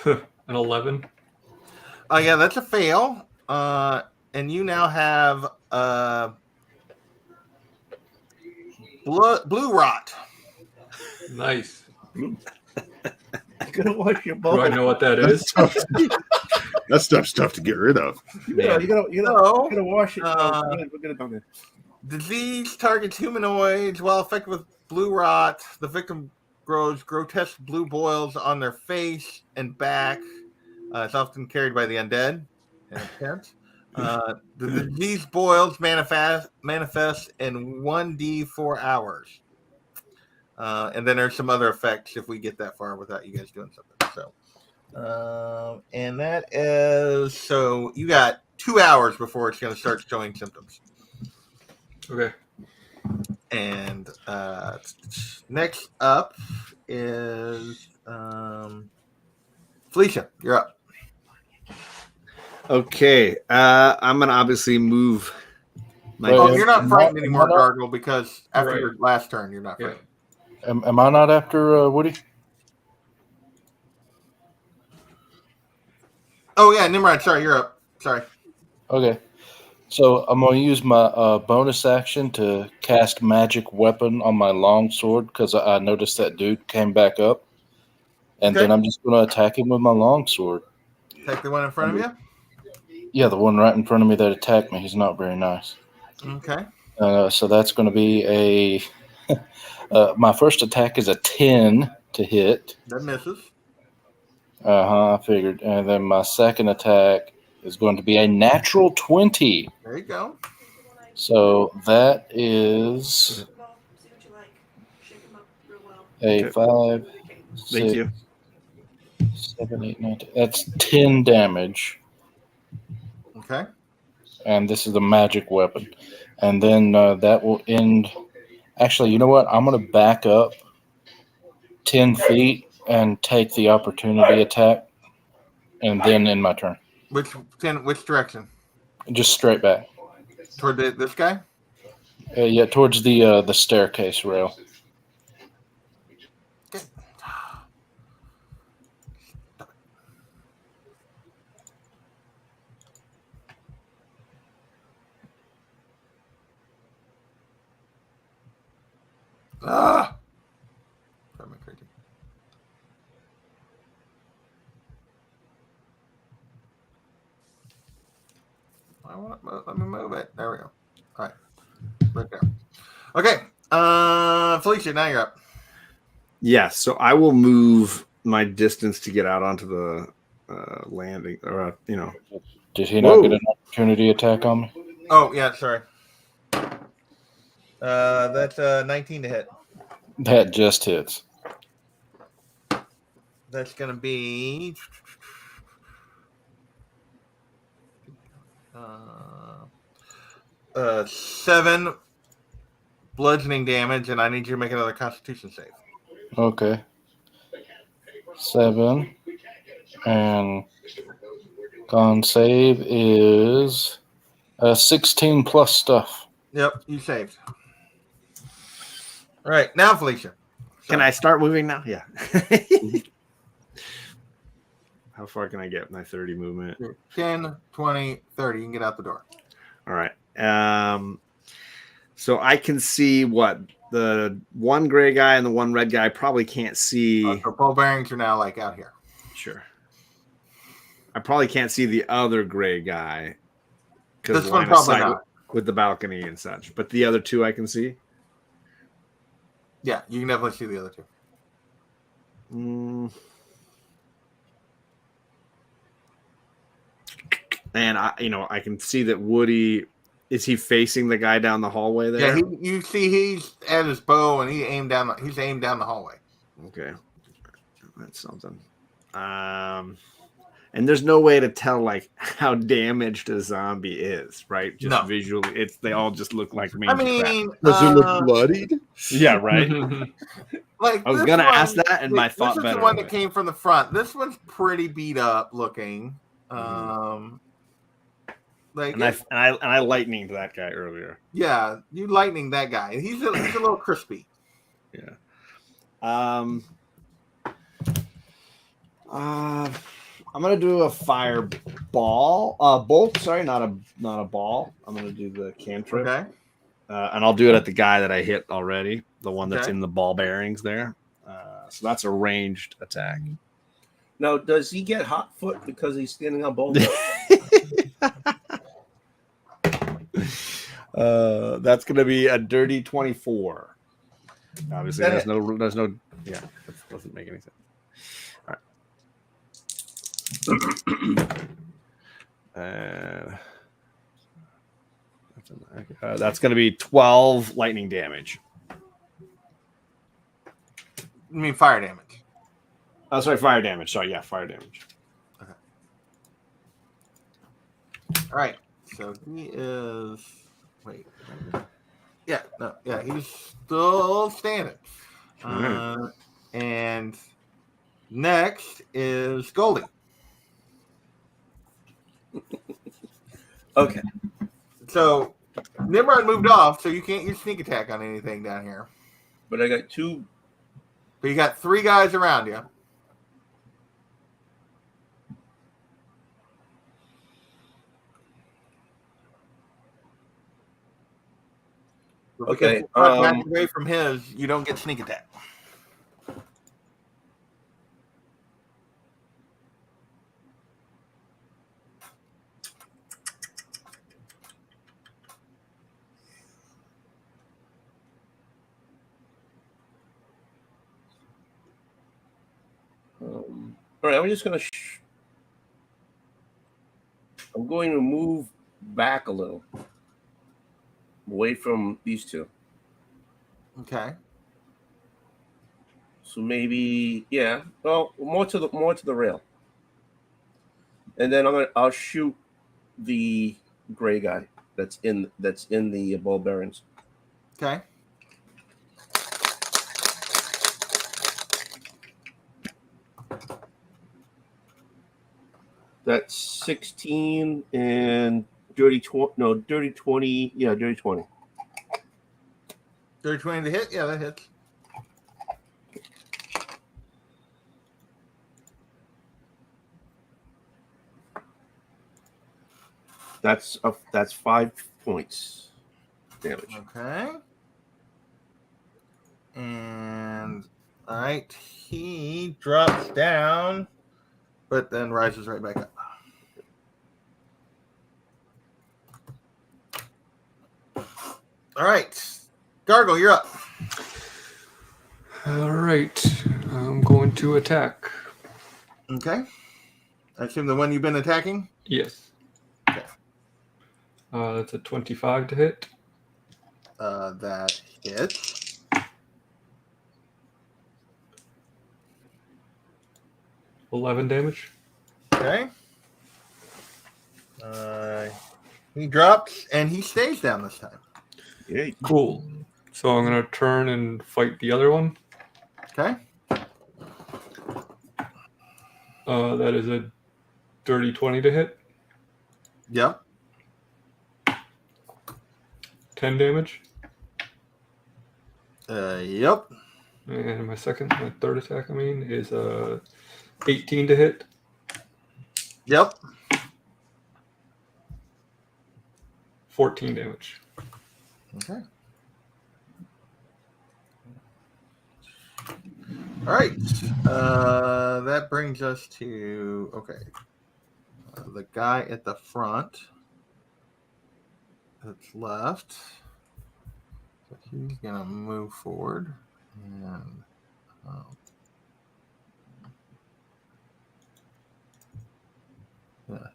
An 11. Oh, yeah, that's a fail. And you now have blue rot. Nice. You gotta wash your Do bowl. I know what that is? That stuff's tough to get rid of. You gotta wash it. We're gonna do it. Disease targets humanoids while affected with blue rot. The victim grows grotesque blue boils on their face and back. It's often carried by the undead. The disease boils manifest in 1d4 hours. And then there's some other effects if we get that far without you guys doing something. So, and that is so you got 2 hours before it's going to start showing symptoms. Okay. And next up is Felicia. You're up. Okay. I'm gonna obviously move my. Oh, you're not frightened am I anymore, not- Gargle, because after Right. your last turn, you're not Yeah. frightened. Am I not after Woody? Oh yeah, Nimrod. Sorry, you're up. Sorry. Okay. So I'm going to use my bonus action to cast Magic Weapon on my longsword because I noticed that dude came back up. And Okay. then I'm just going to attack him with my longsword. Take the one in front of you. Yeah, the one right in front of me that attacked me. He's not very nice. Okay. So that's going to be a... my first attack is a 10 to hit. That misses. I figured. And then my second attack is going to be a natural 20. There you go. So that is a Okay. 5, Thank 6, you. 7, 8, 9. That's 10 damage. Okay. And this is a magic weapon. And then that will end. Actually, you know what? I'm going to back up 10 feet and take the opportunity attack. And then end my turn. Which direction? Just straight back. Toward this guy? Yeah, towards the staircase rail. Okay. Ah! Drive me crazy. Let me move it. There we go. All right. Right there. Okay. Felicia, now you're up. Yeah, so I will move my distance to get out onto the landing, or Did he not get an opportunity attack on me? Oh, yeah, sorry. That's 19 to hit. That just hits. That's going to be 7 bludgeoning damage, and I need you to make another Constitution save. Okay. 7. And con save is 16 plus stuff. Yep, you saved. All right, now Felicia. Can I start moving now? Yeah. How far can I get with my 30 movement? 10, 20, 30. You can get out the door. All right. So I can see what the one gray guy and the one red guy probably can't see. So ball bearings are now like out here. Sure. I probably can't see the other gray guy because This one probably not. with the balcony and such. But the other two I can see. Yeah, you can definitely see the other two. And I can see that Woody, is he facing the guy down the hallway there? Yeah, you see he's at his bow and he's aimed down the hallway. Okay. That's something. And there's no way to tell like how damaged a zombie is, right? Just visually, they all just look like mangy crap. Does it look bloodied? Yeah, right. Like I was gonna ask that, and my thought this is better. the one that came from the front. This one's pretty beat up looking. Like and I lightninged that guy earlier. Yeah, you lightning that guy. He's a little crispy. Yeah. I'm gonna do a fireball, bolt. Sorry, not a ball. I'm gonna do the cantrip. Okay. And I'll do it at the guy that I hit already, the one that's in the ball bearings there. So that's a ranged attack. Now, does he get hot foot because he's standing on both? That's gonna be a dirty 24. Obviously, there's no. Yeah, that doesn't make any sense. All right. That's going to be 12 lightning damage. I mean, fire damage. Oh, sorry, fire damage. Sorry, yeah, fire damage. All right. So he is. Wait. Yeah. No. Yeah. He's still standing. And next is Goldie. Okay. So Nimrod moved off, so you can't use sneak attack on anything down here. But I got 2. But you got 3 guys around you. Okay. Back away from his, you don't get sneak attack. All right. I'm just going to. I'm going to move back a little, away from these 2. Okay. So maybe, yeah. Well, more to the rail, and then I'll shoot the gray guy that's in the ball bearings. Okay. That's 16 and dirty 20. No, dirty 20. Yeah, dirty 20. Dirty 20 to hit? Yeah, that hits. That's 5 points damage. Okay. And all right, he drops down, but then rises right back up. All right, Gargle, you're up. All right. I'm going to attack. Okay. I assume the one you've been attacking? Yes. Okay. That's a 25 to hit. That hits. $11 damage. Okay. He drops and he stays down this time. Yay. Cool. So I'm going to turn and fight the other one. Okay. That is a dirty 20 to hit. Yep. 10 damage. Yep. And my third attack, is 18 to hit. Yep. 14 damage. Okay. All right. That brings us to the guy at the front that's left. So he's gonna move forward and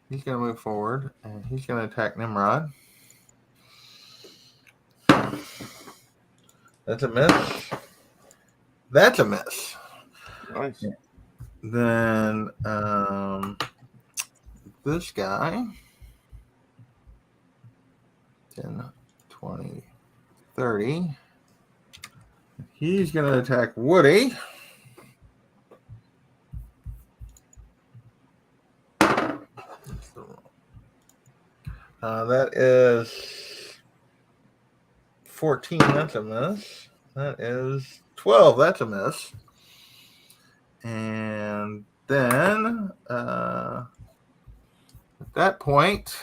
he's gonna move forward and he's gonna attack Nimrod. That's a miss. That's a miss. Nice. Then this guy 10, 20, 30. He's going to attack Woody. That is 14. That's a miss. That is 12. That's a miss. And then at that point,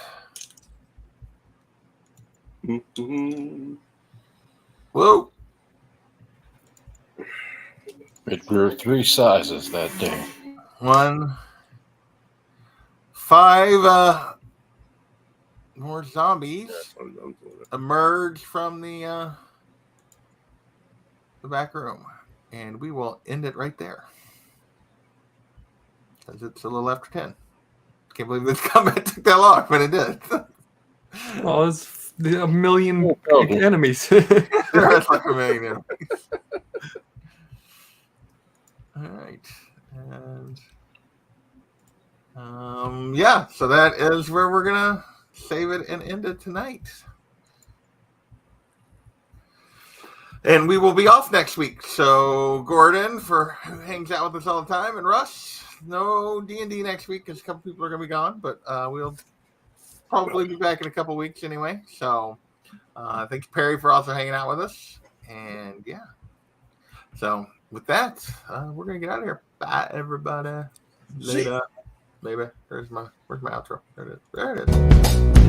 whoa. It grew 3 sizes that day. 5 more zombies emerge from the back room, and we will end it right there because it's a little after 10. Can't believe this combat took that long, but it did. Well, it's a million Oh, okay. enemies. That's like a million enemies. All right. And yeah, so that is where we're gonna save it and end it tonight. And we will be off next week. So Gordon, who hangs out with us all the time, and Russ, no D&D next week because a couple people are going to be gone, but we'll probably be back in a couple weeks anyway. So thanks, Perry, for also hanging out with us. And yeah. So with that, we're going to get out of here. Bye, everybody. Later. Maybe. Where's my outro? There it is.